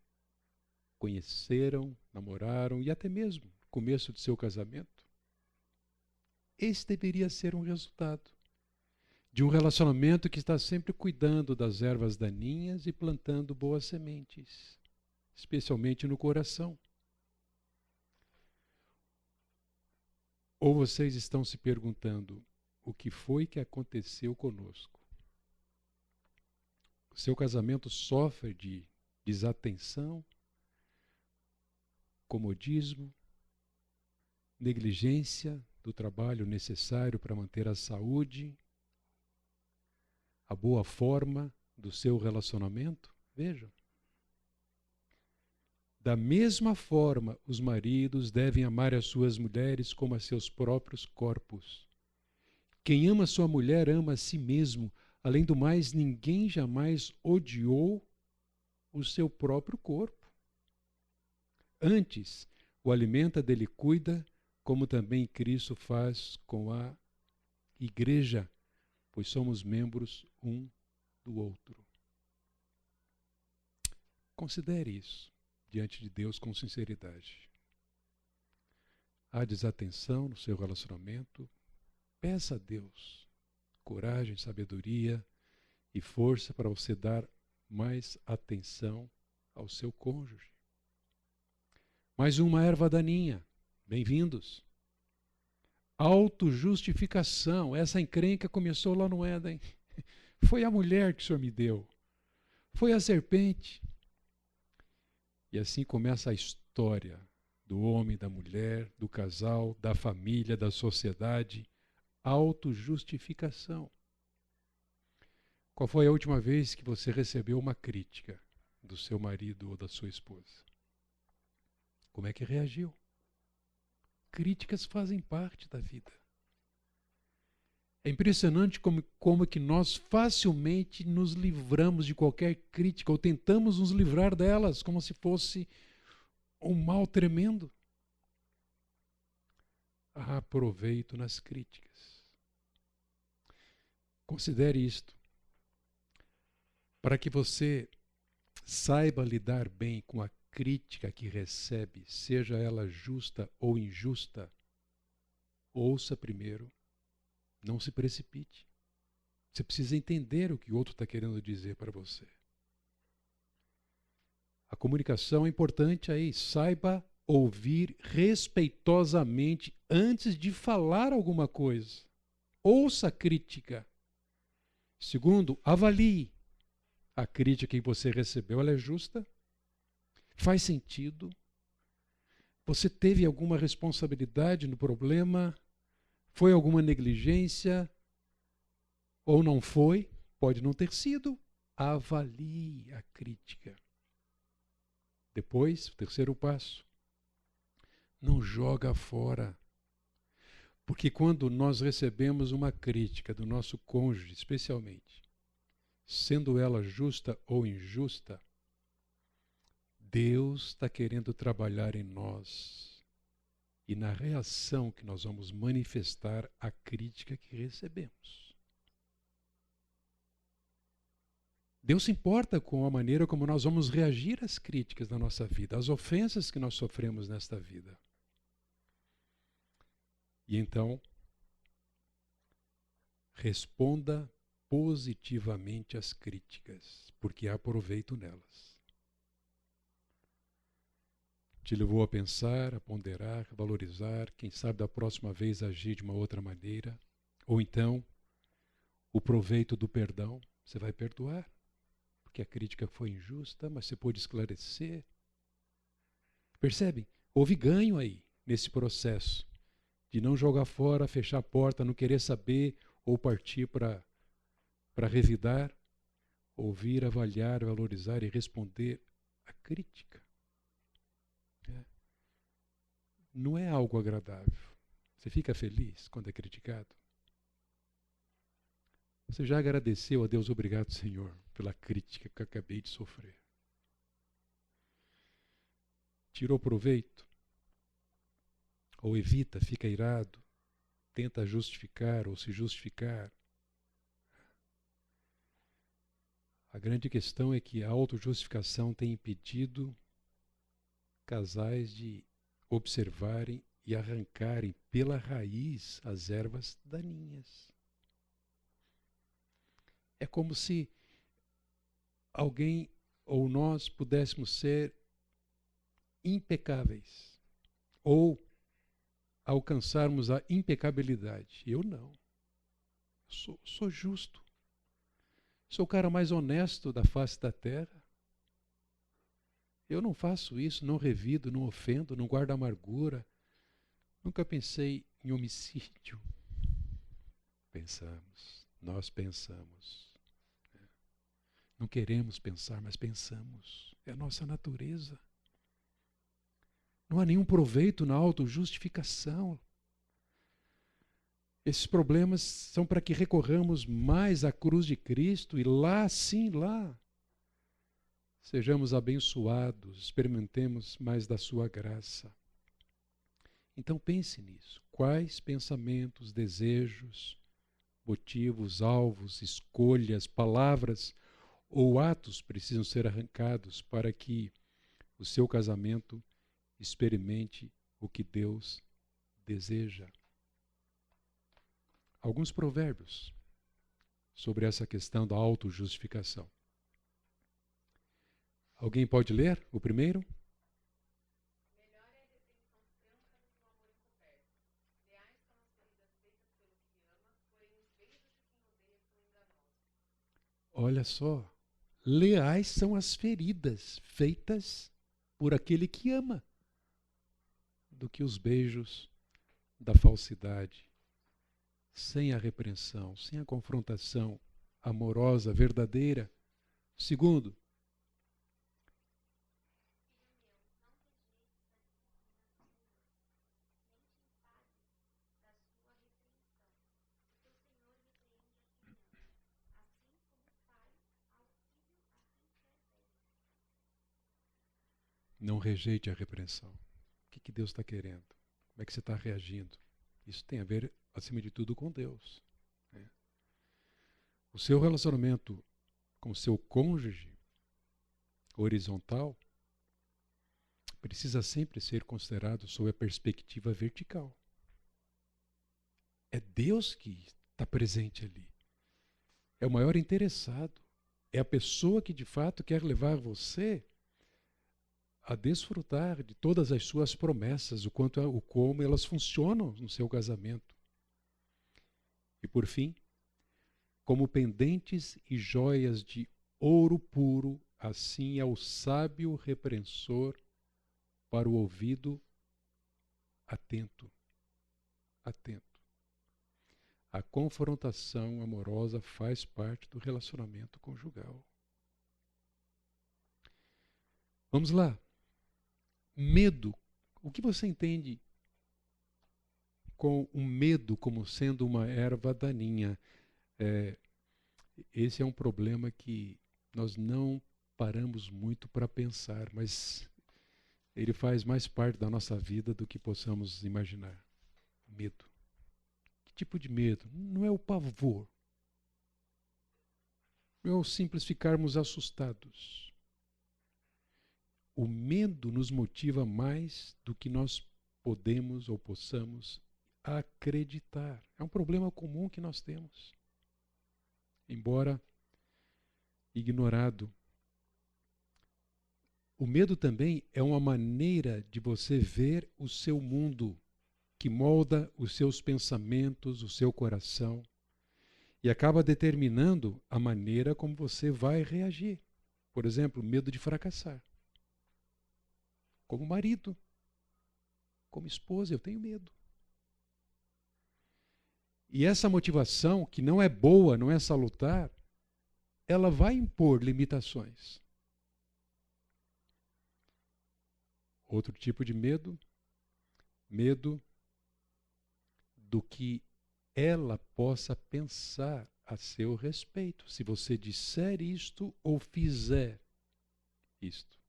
conheceram, namoraram e até mesmo no começo do seu casamento. Esse deveria ser um resultado de um relacionamento que está sempre cuidando das ervas daninhas e plantando boas sementes, especialmente no coração. Ou vocês estão se perguntando o que foi que aconteceu conosco? O seu casamento sofre de desatenção, comodismo, negligência do trabalho necessário para manter a saúde, a boa forma do seu relacionamento? Vejam. Da mesma forma, os maridos devem amar as suas mulheres como a seus próprios corpos. Quem ama sua mulher ama a si mesmo. Além do mais, ninguém jamais odiou o seu próprio corpo. Antes, o alimenta, dele cuida, como também Cristo faz com a igreja, pois somos membros um do outro. Considere isso diante de Deus com sinceridade. Há desatenção no seu relacionamento? Peça a Deus coragem, sabedoria e força para você dar mais atenção ao seu cônjuge. Mais uma erva daninha. Bem-vindos. Autojustificação. Essa encrenca começou lá no Éden. Foi a mulher que o Senhor me deu. Foi a serpente. E assim começa a história do homem, da mulher, do casal, da família, da sociedade. Autojustificação. Qual foi a última vez que você recebeu uma crítica do seu marido ou da sua esposa? Como é que reagiu? Críticas fazem parte da vida. É impressionante como que nós facilmente nos livramos de qualquer crítica ou tentamos nos livrar delas como se fosse um mal tremendo. Há proveito nas críticas. Considere isto. Para que você saiba lidar bem com a crítica que recebe, seja ela justa ou injusta, ouça primeiro, não se precipite. Você precisa entender o que o outro está querendo dizer para você. A comunicação é importante aí, saiba ouvir respeitosamente antes de falar alguma coisa. Ouça a crítica. Segundo, avalie. A crítica que você recebeu, ela é justa? Faz sentido? Você teve alguma responsabilidade no problema? Foi alguma negligência? Ou não foi? Pode não ter sido. Avalie a crítica. Depois, o terceiro passo. Não joga fora. Porque quando nós recebemos uma crítica do nosso cônjuge, especialmente, sendo ela justa ou injusta, Deus está querendo trabalhar em nós e na reação que nós vamos manifestar à crítica que recebemos. Deus se importa com a maneira como nós vamos reagir às críticas da nossa vida, às ofensas que nós sofremos nesta vida. E então, responda positivamente às críticas, porque há proveito nelas. Te levou a pensar, a ponderar, a valorizar, quem sabe da próxima vez agir de uma outra maneira. Ou então, o proveito do perdão, você vai perdoar, porque a crítica foi injusta, mas você pôde esclarecer. Percebem? Houve ganho aí, nesse processo, de não jogar fora, fechar a porta, não querer saber ou partir para revidar, ouvir, avaliar, valorizar e responder à crítica. Não é algo agradável. Você fica feliz quando é criticado? Você já agradeceu a Deus, obrigado, Senhor, pela crítica que eu acabei de sofrer? Tirou proveito? Ou evita, fica irado, tenta justificar ou se justificar? A grande questão é que a autojustificação tem impedido casais de observarem e arrancarem pela raiz as ervas daninhas. É como se alguém ou nós pudéssemos ser impecáveis ou alcançarmos a impecabilidade. Eu não. Sou justo. Sou o cara mais honesto da face da terra. Eu não faço isso, não revido, não ofendo, não guardo amargura. Nunca pensei em homicídio. Pensamos, nós pensamos. Não queremos pensar, mas pensamos. É a nossa natureza. Não há nenhum proveito na autojustificação. Esses problemas são para que recorramos mais à cruz de Cristo e lá, sim, lá, sejamos abençoados, experimentemos mais da sua graça. Então pense nisso. Quais pensamentos, desejos, motivos, alvos, escolhas, palavras ou atos precisam ser arrancados para que o seu casamento experimente o que Deus deseja? Alguns provérbios sobre essa questão da autojustificação. Alguém pode ler o primeiro? Olha só, leais são as feridas feitas por aquele que ama, do que os beijos da falsidade, sem a repreensão, sem a confrontação amorosa, verdadeira. Segundo, não rejeite a repreensão. O que Deus está querendo? Como é que você está reagindo? Isso tem a ver, acima de tudo, com Deus. Né? O seu relacionamento com o seu cônjuge horizontal precisa sempre ser considerado sob a perspectiva vertical. É Deus que está presente ali. É o maior interessado. É a pessoa que de fato quer levar você a desfrutar de todas as suas promessas, o como elas funcionam no seu casamento. E por fim, como pendentes e joias de ouro puro, assim é o sábio repreensor para o ouvido atento. Atento. A confrontação amorosa faz parte do relacionamento conjugal. Vamos lá. Medo. O que você entende com o medo como sendo uma erva daninha? Esse é um problema que nós não paramos muito para pensar, mas ele faz mais parte da nossa vida do que possamos imaginar. Medo. Que tipo de medo? Não é o pavor. Não é o simples ficarmos assustados. O medo nos motiva mais do que nós podemos ou possamos acreditar. É um problema comum que nós temos. Embora ignorado. O medo também é uma maneira de você ver o seu mundo, que molda os seus pensamentos, o seu coração, e acaba determinando a maneira como você vai reagir. Por exemplo, medo de fracassar. Como marido, como esposa, eu tenho medo. E essa motivação, que não é boa, não é salutar, ela vai impor limitações. Outro tipo de medo, medo do que ela possa pensar a seu respeito, se você disser isto ou fizer isto.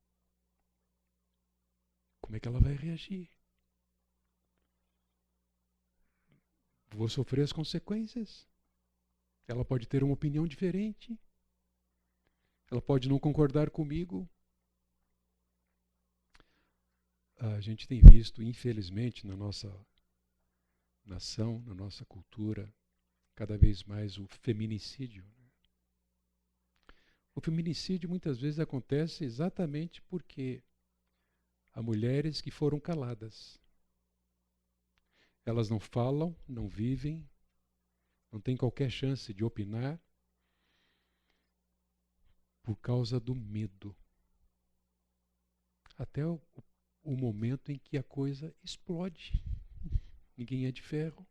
Como é que ela vai reagir? Vou sofrer as consequências? Ela pode ter uma opinião diferente? Ela pode não concordar comigo? A gente tem visto, infelizmente, na nossa nação, na nossa cultura, cada vez mais o feminicídio. O feminicídio muitas vezes acontece exatamente porque há mulheres que foram caladas. Elas não falam, não vivem, não têm qualquer chance de opinar por causa do medo. Até o momento em que a coisa explode. Ninguém é de ferro.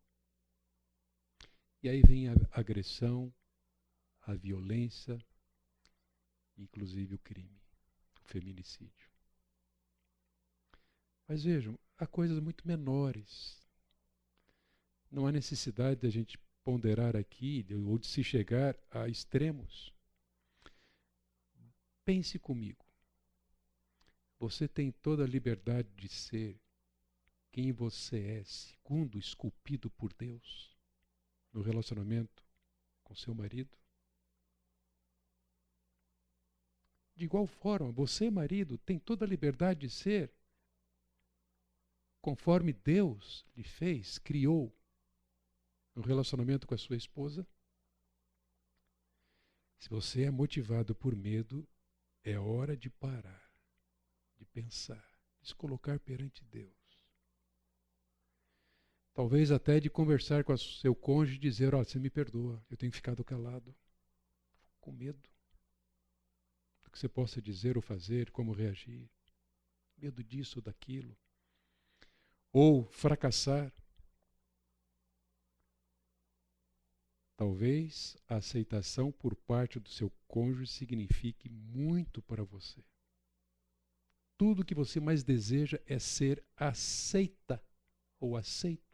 E aí vem a agressão, a violência inclusive o crime, o feminicídio. Mas vejam, há coisas muito menores. Não há necessidade de a gente ponderar aqui ou de se chegar a extremos. Pense comigo. Você tem toda a liberdade de ser quem você é, segundo esculpido por Deus, no relacionamento com seu marido? De igual forma, você, marido, tem toda a liberdade de ser conforme Deus lhe fez, criou, no relacionamento com a sua esposa? Se você é motivado por medo, é hora de parar, de pensar, de se colocar perante Deus. Talvez até de conversar com o seu cônjuge e dizer, você me perdoa, eu tenho ficado calado, com medo do que você possa dizer ou fazer, como reagir, medo disso ou daquilo, ou fracassar. Talvez a aceitação por parte do seu cônjuge signifique muito para você. Tudo que você mais deseja é ser aceita ou aceito.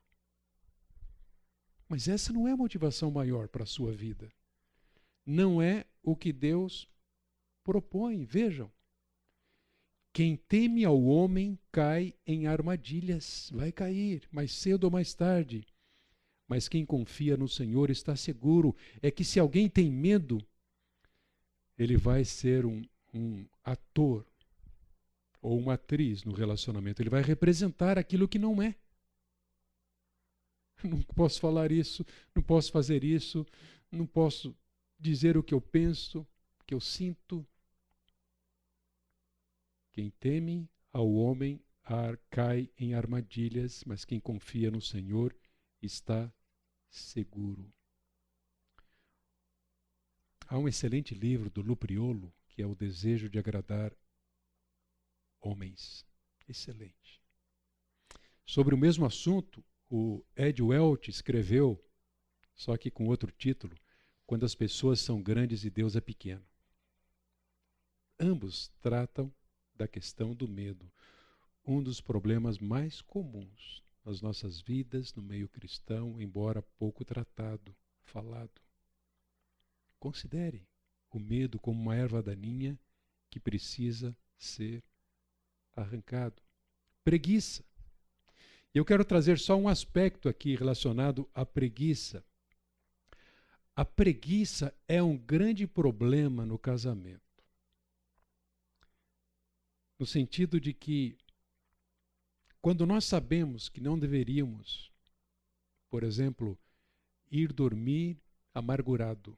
Mas essa não é a motivação maior para a sua vida. Não é o que Deus propõe. Vejam, quem teme ao homem cai em armadilhas. Vai cair, mais cedo ou mais tarde. Mas quem confia no Senhor está seguro. É que se alguém tem medo, ele vai ser um ator ou uma atriz no relacionamento. Ele vai representar aquilo que não é. Não posso falar isso, não posso fazer isso, não posso dizer o que eu penso, o que eu sinto. Quem teme ao homem cai em armadilhas, mas quem confia no Senhor está seguro. Há um excelente livro do Lupriolo, que é O Desejo de Agradar Homens. Excelente. Sobre o mesmo assunto, o Ed Welch escreveu, só que com outro título, Quando as Pessoas São Grandes e Deus é Pequeno. Ambos tratam da questão do medo, um dos problemas mais comuns nas nossas vidas, no meio cristão, embora pouco tratado, falado. Considere o medo como uma erva daninha que precisa ser arrancado. Preguiça. Eu quero trazer só um aspecto aqui relacionado à preguiça. A preguiça é um grande problema no casamento. No sentido de que, quando nós sabemos que não deveríamos, por exemplo, ir dormir amargurado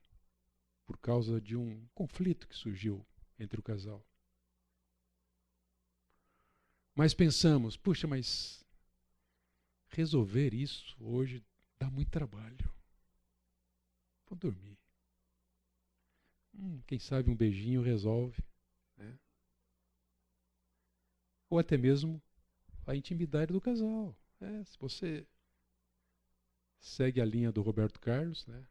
por causa de um conflito que surgiu entre o casal. Mas pensamos, puxa, mas resolver isso hoje dá muito trabalho. Vou dormir. Quem sabe um beijinho resolve, né? Ou até mesmo a intimidade do casal. Se você segue a linha do Roberto Carlos, né,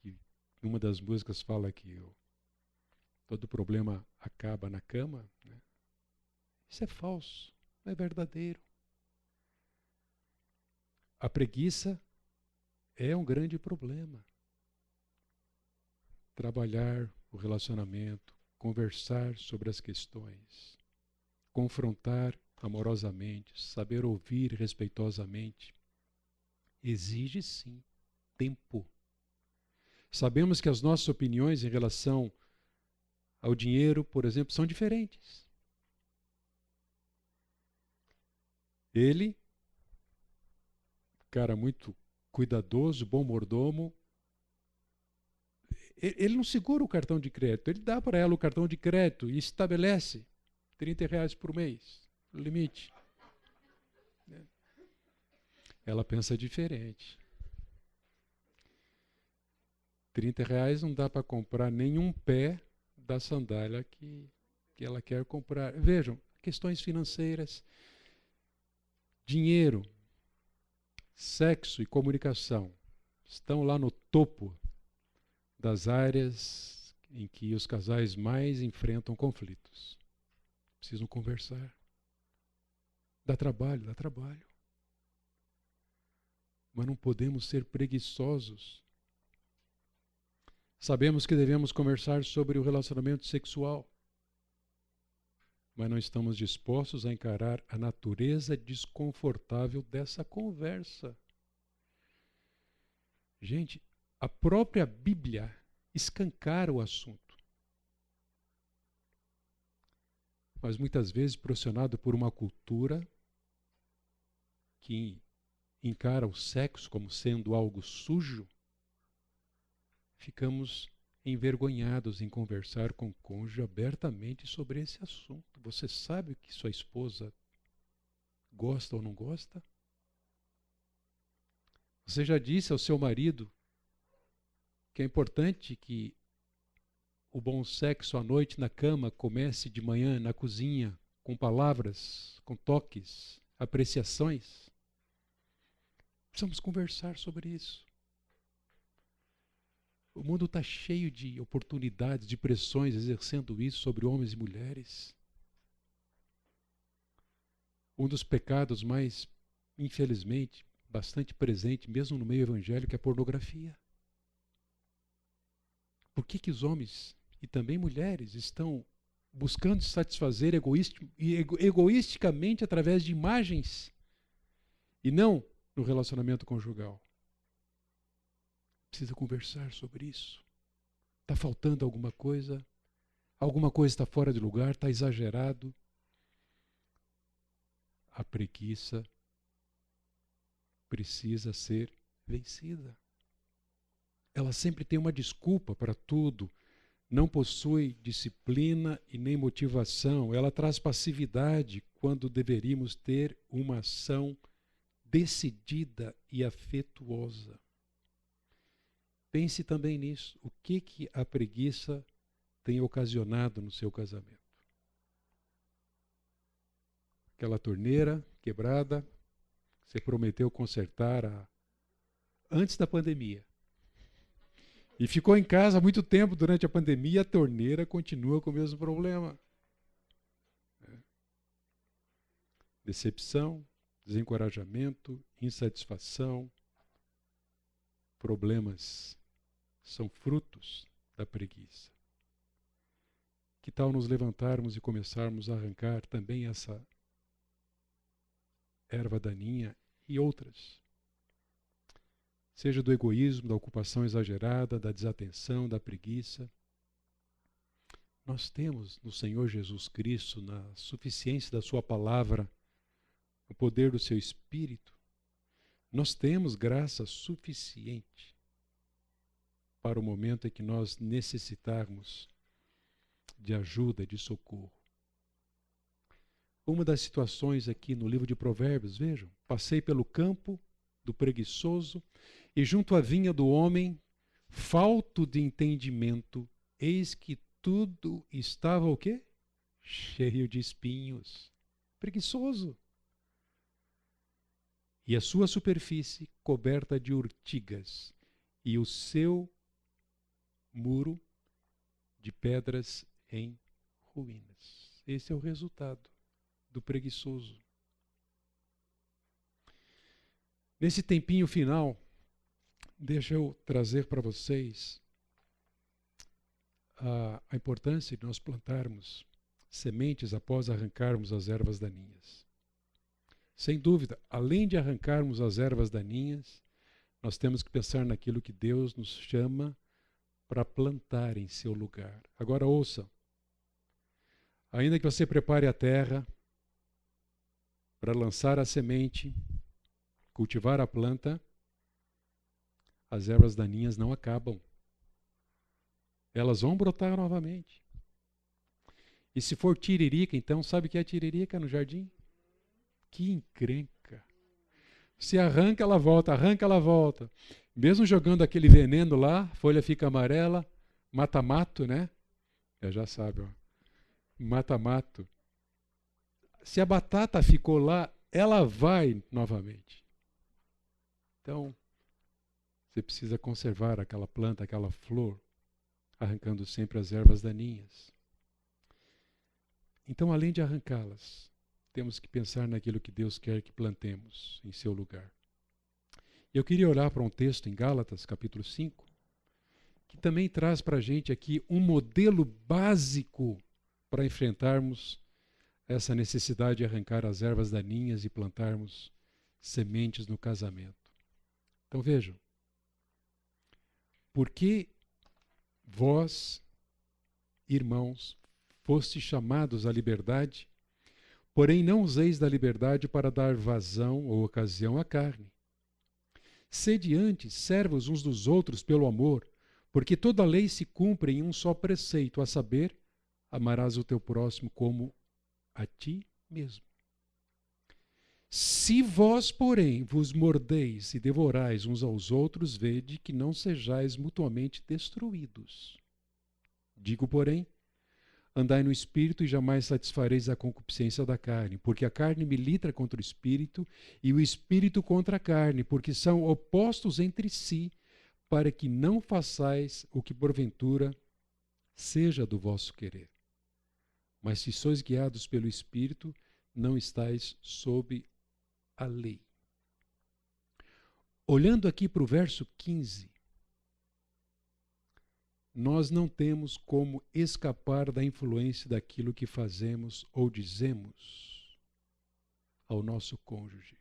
que uma das músicas fala que todo problema acaba na cama, né? Isso é falso, não é verdadeiro. A preguiça é um grande problema. Trabalhar o relacionamento, conversar sobre as questões, confrontar amorosamente, saber ouvir respeitosamente, exige sim tempo. Sabemos que as nossas opiniões em relação ao dinheiro, por exemplo, são diferentes. Ele, cara muito cuidadoso, bom mordomo, ele não segura o cartão de crédito, ele dá para ela o cartão de crédito e estabelece R$30 por mês, o limite. Ela pensa diferente. R$30 não dá para comprar nenhum pé da sandália que ela quer comprar. Vejam, questões financeiras, dinheiro, sexo e comunicação estão lá no topo das áreas em que os casais mais enfrentam conflitos. Precisam conversar. Dá trabalho, dá trabalho. Mas não podemos ser preguiçosos. Sabemos que devemos conversar sobre o relacionamento sexual, mas não estamos dispostos a encarar a natureza desconfortável dessa conversa. Gente, a própria Bíblia escancara o assunto. Mas muitas vezes, pressionado por uma cultura que encara o sexo como sendo algo sujo, ficamos envergonhados em conversar com o cônjuge abertamente sobre esse assunto. Você sabe o que sua esposa gosta ou não gosta? Você já disse ao seu marido que é importante que o bom sexo à noite na cama comece de manhã na cozinha, com palavras, com toques, apreciações? Precisamos conversar sobre isso. O mundo está cheio de oportunidades, de pressões exercendo isso sobre homens e mulheres. Um dos pecados mais, infelizmente, bastante presente, mesmo no meio evangélico, é a pornografia. Por que os homens e também mulheres estão buscando se satisfazer egoisticamente através de imagens e não no relacionamento conjugal? Precisa conversar sobre isso. Está faltando alguma coisa está fora de lugar, está exagerado. A preguiça precisa ser vencida. Ela sempre tem uma desculpa para tudo. Não possui disciplina e nem motivação. Ela traz passividade quando deveríamos ter uma ação decidida e afetuosa. Pense também nisso. O que a preguiça tem ocasionado no seu casamento? Aquela torneira quebrada, você prometeu consertar antes da pandemia. E ficou em casa há muito tempo durante a pandemia, a torneira continua com o mesmo problema. Decepção, desencorajamento, insatisfação, problemas são frutos da preguiça. Que tal nos levantarmos e começarmos a arrancar também essa erva daninha e outras? Seja do egoísmo, da ocupação exagerada, da desatenção, da preguiça. Nós temos no Senhor Jesus Cristo, na suficiência da sua palavra, no poder do seu Espírito, nós temos graça suficiente para o momento em que nós necessitarmos de ajuda, de socorro. Uma das situações aqui no livro de Provérbios, vejam, passei pelo campo do preguiçoso e junto à vinha do homem, falto de entendimento, eis que tudo estava o quê? Cheio de espinhos. Preguiçoso. E a sua superfície coberta de urtigas, e o seu muro de pedras em ruínas. Esse é o resultado do preguiçoso. Nesse tempinho final, deixa eu trazer para vocês a importância de nós plantarmos sementes após arrancarmos as ervas daninhas. Sem dúvida, além de arrancarmos as ervas daninhas, nós temos que pensar naquilo que Deus nos chama para plantar em seu lugar. Agora ouça, ainda que você prepare a terra para lançar a semente, cultivar a planta, as ervas daninhas não acabam. Elas vão brotar novamente. E se for tiririca, então, sabe o que é tiririca no jardim? Que encrenca. Se arranca, ela volta, arranca, ela volta. Mesmo jogando aquele veneno lá, a folha fica amarela, mata-mato, né? Já sabe, ó. Mata-mato. Se a batata ficou lá, ela vai novamente. Então, você precisa conservar aquela planta, aquela flor, arrancando sempre as ervas daninhas. Então, além de arrancá-las, temos que pensar naquilo que Deus quer que plantemos em seu lugar. Eu queria olhar para um texto em Gálatas, capítulo 5, que também traz para a gente aqui um modelo básico para enfrentarmos essa necessidade de arrancar as ervas daninhas e plantarmos sementes no casamento. Então vejam, porque vós, irmãos, fostes chamados à liberdade, porém não useis da liberdade para dar vazão ou ocasião à carne. Sede antes servos uns dos outros pelo amor, porque toda a lei se cumpre em um só preceito, a saber, amarás o teu próximo como a ti mesmo. Se vós, porém, vos mordeis e devorais uns aos outros, vede que não sejais mutuamente destruídos. Digo, porém, andai no Espírito e jamais satisfareis a concupiscência da carne, porque a carne milita contra o Espírito e o Espírito contra a carne, porque são opostos entre si, para que não façais o que porventura seja do vosso querer. Mas se sois guiados pelo Espírito, não estáis sob a lei. Olhando aqui para o verso 15, nós não temos como escapar da influência daquilo que fazemos ou dizemos ao nosso cônjuge.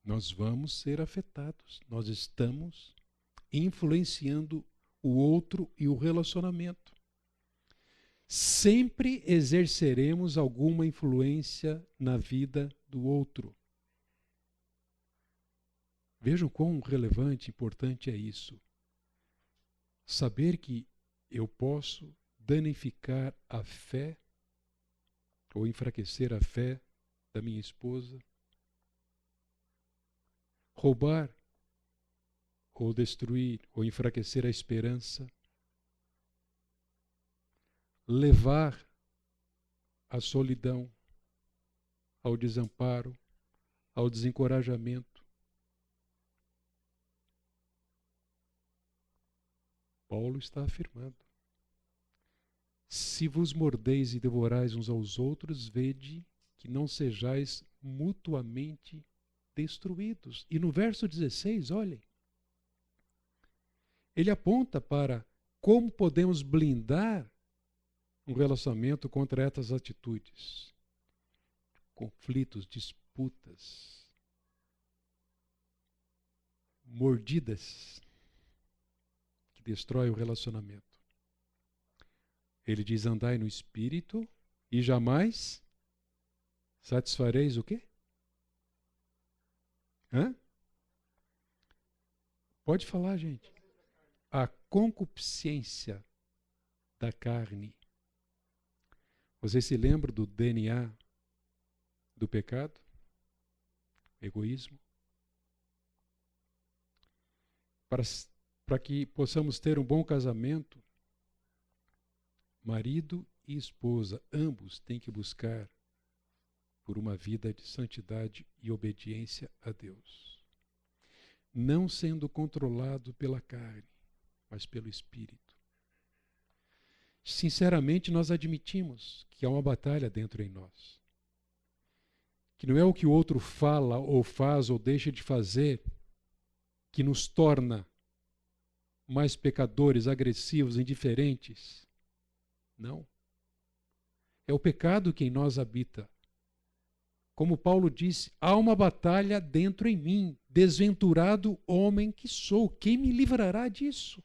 Nós vamos ser afetados, nós estamos influenciando o outro e o relacionamento. Sempre exerceremos alguma influência na vida do outro. Vejam quão relevante e importante é isso. Saber que eu posso danificar a fé ou enfraquecer a fé da minha esposa, roubar ou destruir ou enfraquecer a esperança, levar à solidão, ao desamparo, ao desencorajamento. Paulo está afirmando: se vos mordeis e devorais uns aos outros, vede que não sejais mutuamente destruídos. E no verso 16, olhem, ele aponta para como podemos blindar um relacionamento contra essas atitudes, conflitos, disputas, mordidas que destroem o relacionamento. Ele diz: andai no Espírito e jamais satisfareis o quê? Pode falar, gente. A concupiscência da carne. Vocês se lembram do DNA do pecado? Egoísmo. Para que possamos ter um bom casamento, marido e esposa, ambos têm que buscar por uma vida de santidade e obediência a Deus. Não sendo controlado pela carne, mas pelo Espírito. Sinceramente, nós admitimos que há uma batalha dentro em nós. Que não é o que o outro fala ou faz ou deixa de fazer que nos torna mais pecadores, agressivos, indiferentes. Não. É o pecado que em nós habita. Como Paulo disse, há uma batalha dentro em mim. Desventurado homem que sou, quem me livrará disso?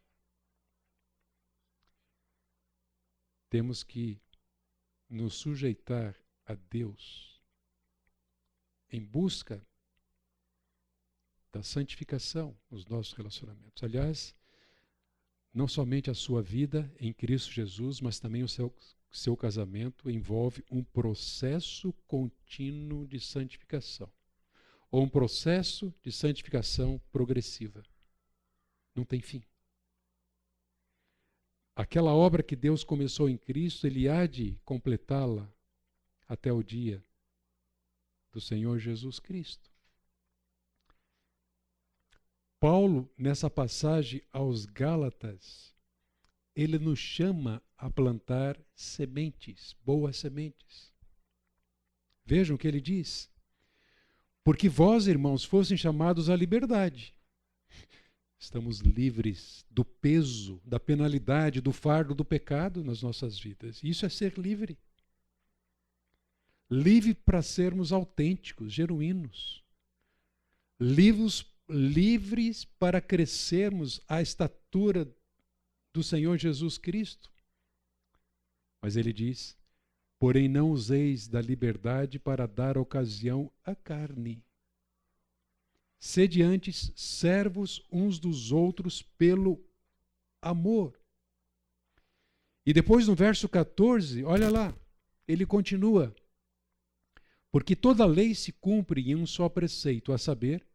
Temos que nos sujeitar a Deus em busca da santificação nos nossos relacionamentos. Aliás, não somente a sua vida em Cristo Jesus, mas também o seu casamento envolve um processo contínuo de santificação, ou um processo de santificação progressiva. Não tem fim. Aquela obra que Deus começou em Cristo, Ele há de completá-la até o dia do Senhor Jesus Cristo. Paulo, nessa passagem aos Gálatas, Ele nos chama a plantar sementes, boas sementes. Vejam o que ele diz. Porque vós, irmãos, fossem chamados à liberdade. Estamos livres do peso, da penalidade, do fardo do pecado nas nossas vidas. Isso é ser livre. Livre para sermos autênticos, genuínos. Livres para crescermos à estatura do Senhor Jesus Cristo. Mas ele diz: porém não useis da liberdade para dar ocasião à carne. Sede antes servos uns dos outros pelo amor. E depois no verso 14, olha lá, ele continua: porque toda lei se cumpre em um só preceito, a saber,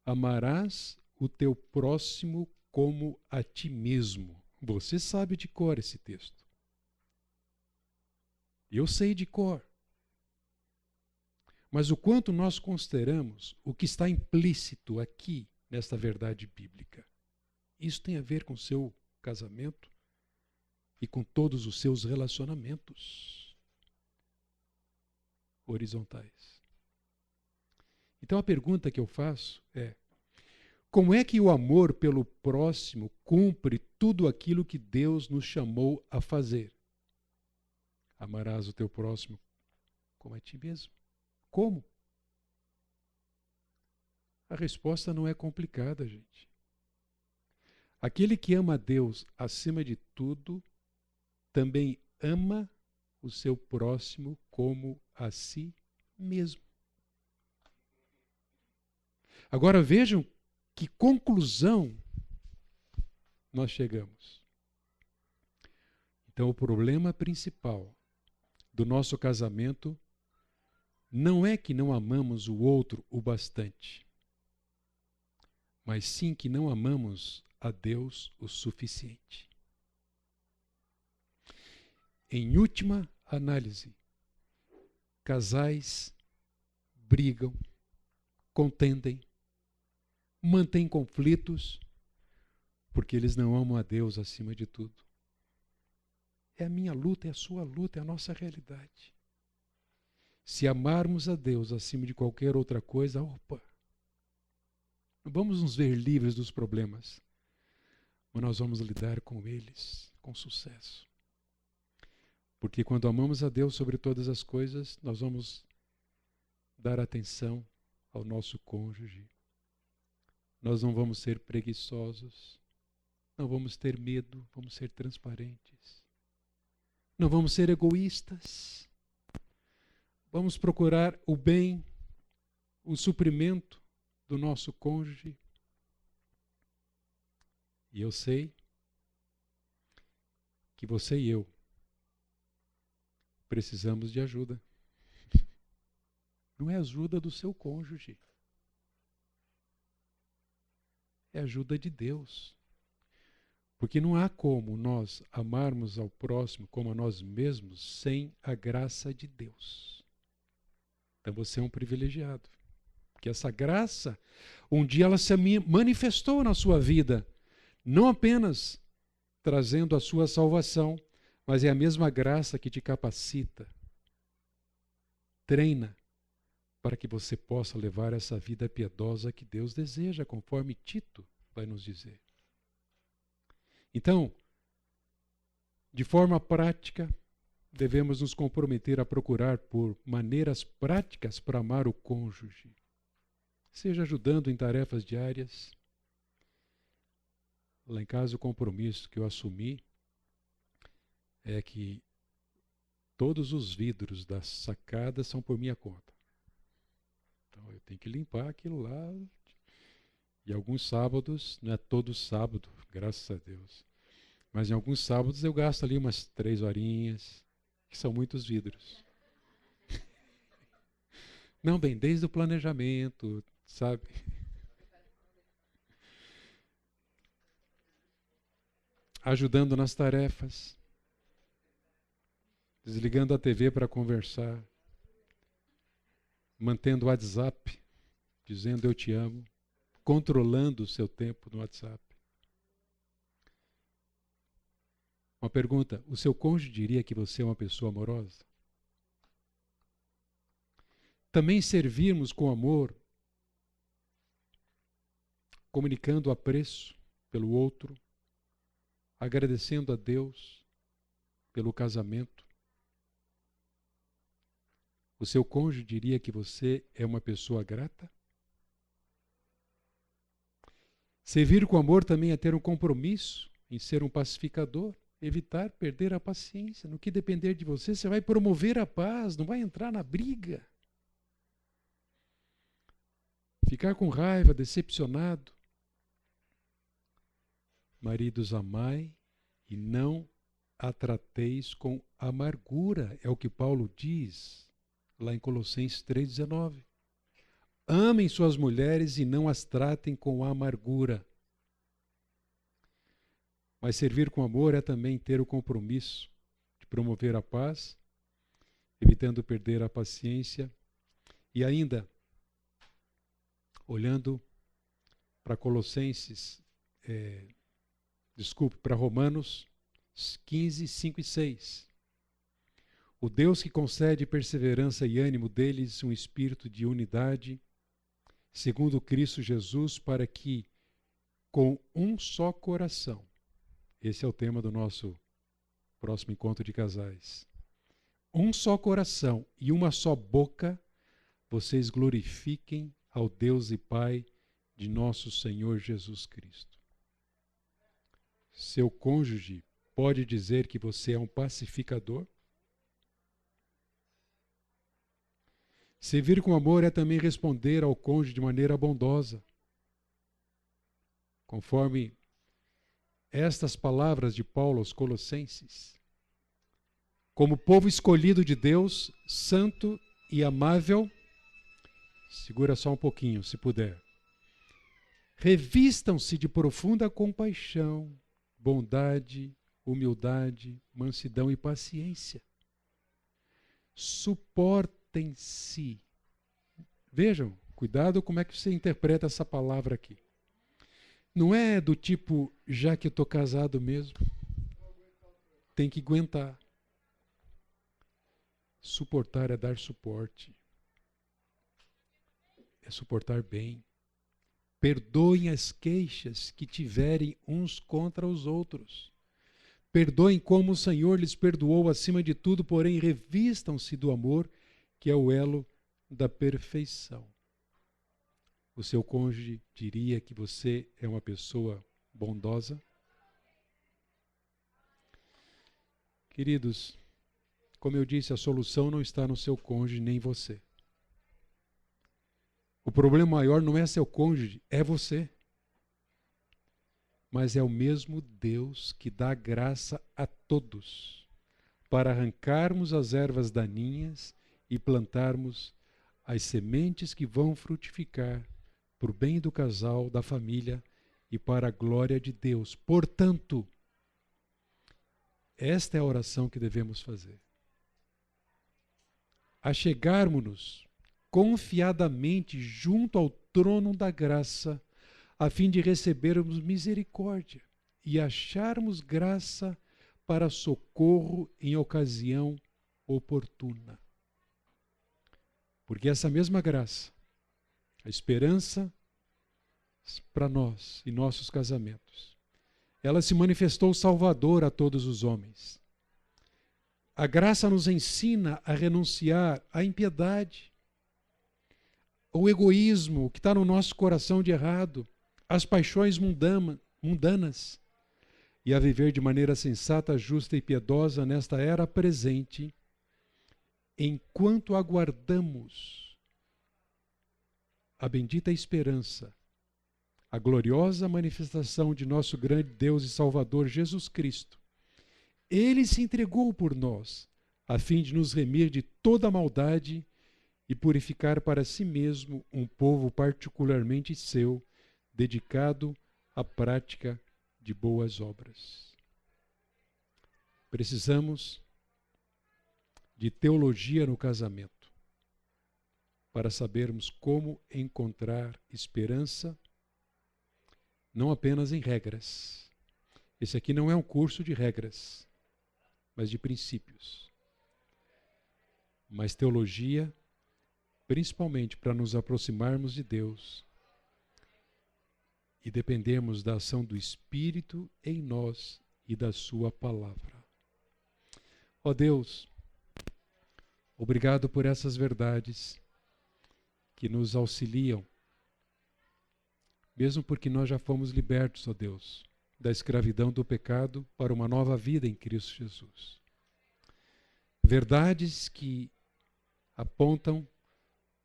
amarás o teu próximo como a ti mesmo. Você sabe de cor esse texto. Eu sei de cor. Mas o quanto nós consideramos o que está implícito aqui nesta verdade bíblica. Isso tem a ver com o seu casamento e com todos os seus relacionamentos horizontais. Então a pergunta que eu faço é: como é que o amor pelo próximo cumpre tudo aquilo que Deus nos chamou a fazer? Amarás o teu próximo como a ti mesmo. Como? A resposta não é complicada, gente. Aquele que ama a Deus acima de tudo, também ama o seu próximo como a si mesmo. Agora vejam que conclusão nós chegamos. Então, o problema principal do nosso casamento não é que não amamos o outro o bastante, mas sim que não amamos a Deus o suficiente. Em última análise, casais brigam, contendem, mantêm conflitos, porque eles não amam a Deus acima de tudo. É a minha luta, é a sua luta, é a nossa realidade. Se amarmos a Deus acima de qualquer outra coisa, opa, vamos nos ver livres dos problemas, mas nós vamos lidar com eles com sucesso. Porque quando amamos a Deus sobre todas as coisas, nós vamos dar atenção ao nosso cônjuge. Nós não vamos ser preguiçosos, não vamos ter medo, vamos ser transparentes. Não vamos ser egoístas. Vamos procurar o bem, o suprimento do nosso cônjuge. E eu sei que você e eu precisamos de ajuda. Não é ajuda do seu cônjuge. É ajuda de Deus. Porque não há como nós amarmos ao próximo como a nós mesmos sem a graça de Deus. Então você é um privilegiado. Porque essa graça, um dia ela se manifestou na sua vida, não apenas trazendo a sua salvação, mas é a mesma graça que te capacita, treina, para que você possa levar essa vida piedosa que Deus deseja, conforme Tito vai nos dizer. Então, de forma prática, devemos nos comprometer a procurar por maneiras práticas para amar o cônjuge, seja ajudando em tarefas diárias. Lá em casa, o compromisso que eu assumi é que todos os vidros da sacada são por minha conta. Então, eu tenho que limpar aquilo lá. E alguns sábados, não é todo sábado, graças a Deus, mas em alguns sábados eu gasto ali umas 3 horinhas, que são muitos vidros. Não, bem, desde o planejamento, sabe? Ajudando nas tarefas, desligando a TV para conversar, mantendo o WhatsApp, dizendo eu te amo, controlando o seu tempo no WhatsApp. Uma pergunta: o seu cônjuge diria que você é uma pessoa amorosa? Também servirmos com amor, comunicando apreço pelo outro, agradecendo a Deus pelo casamento. O seu cônjuge diria que você é uma pessoa grata? Servir com amor também é ter um compromisso em ser um pacificador, evitar perder a paciência. No que depender de você, você vai promover a paz, não vai entrar na briga. Ficar com raiva, decepcionado. Maridos, amai e não a trateis com amargura, é o que Paulo diz lá em Colossenses 3,19. Amem suas mulheres e não as tratem com amargura. Mas servir com amor é também ter o compromisso de promover a paz, evitando perder a paciência e ainda, olhando para para Romanos 15, 5 e 6. O Deus que concede perseverança e ânimo deles um espírito de unidade, segundo Cristo Jesus, para que, com um só coração, esse é o tema do nosso próximo encontro de casais, um só coração e uma só boca, vocês glorifiquem ao Deus e Pai de nosso Senhor Jesus Cristo. Seu cônjuge pode dizer que você é um pacificador? Servir com amor é também responder ao cônjuge de maneira bondosa. Conforme estas palavras de Paulo aos Colossenses. Como povo escolhido de Deus, santo e amável, segura só um pouquinho, se puder. Revistam-se de profunda compaixão, bondade, humildade, mansidão e paciência. Suportem-se. Vejam, cuidado como é que você interpreta essa palavra aqui. Não é do tipo, já que eu estou casado mesmo, tem que aguentar. Suportar é dar suporte. É suportar bem. Perdoem as queixas que tiverem uns contra os outros. Perdoem como o Senhor lhes perdoou acima de tudo, porém revistam-se do amor, que é o elo da perfeição. O seu cônjuge diria que você é uma pessoa bondosa? Queridos, como eu disse, a solução não está no seu cônjuge nem em você. O problema maior não é seu cônjuge, é você. Mas é o mesmo Deus que dá graça a todos para arrancarmos as ervas daninhas e plantarmos as sementes que vão frutificar para o bem do casal, da família e para a glória de Deus. Portanto, esta é a oração que devemos fazer. Achegarmos-nos confiadamente junto ao trono da graça, a fim de recebermos misericórdia e acharmos graça para socorro em ocasião oportuna. Porque essa mesma graça, a esperança para nós e nossos casamentos, ela se manifestou salvador a todos os homens. A graça nos ensina a renunciar à impiedade, ao egoísmo que está no nosso coração de errado, às paixões mundanas e a viver de maneira sensata, justa e piedosa nesta era presente, enquanto aguardamos a bendita esperança, a gloriosa manifestação de nosso grande Deus e Salvador Jesus Cristo. Ele se entregou por nós, a fim de nos remir de toda maldade e purificar para si mesmo um povo particularmente seu, dedicado à prática de boas obras. Precisamos de teologia no casamento para sabermos como encontrar esperança, não apenas em regras, Esse aqui não é um curso de regras, mas de princípios. Mas teologia, principalmente para nos aproximarmos de Deus e dependermos da ação do Espírito em nós e da sua palavra. Ó Deus, obrigado por essas verdades que nos auxiliam, mesmo porque nós já fomos libertos, ó Deus, da escravidão do pecado para uma nova vida em Cristo Jesus. Verdades que apontam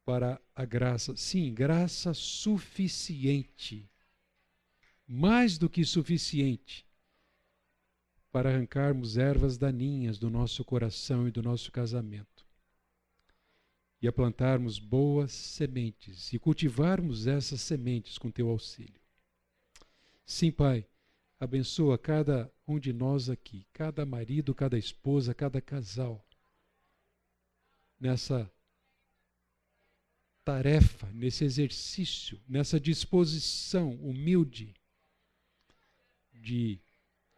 para a graça, sim, graça suficiente, mais do que suficiente, para arrancarmos ervas daninhas do nosso coração e do nosso casamento, e a plantarmos boas sementes, e cultivarmos essas sementes com teu auxílio. Sim, Pai, abençoa cada um de nós aqui, cada marido, cada esposa, cada casal, nessa tarefa, nesse exercício, nessa disposição humilde de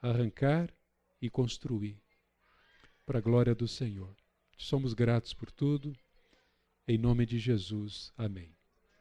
arrancar e construir para a glória do Senhor. Somos gratos por tudo. Em nome de Jesus. Amém.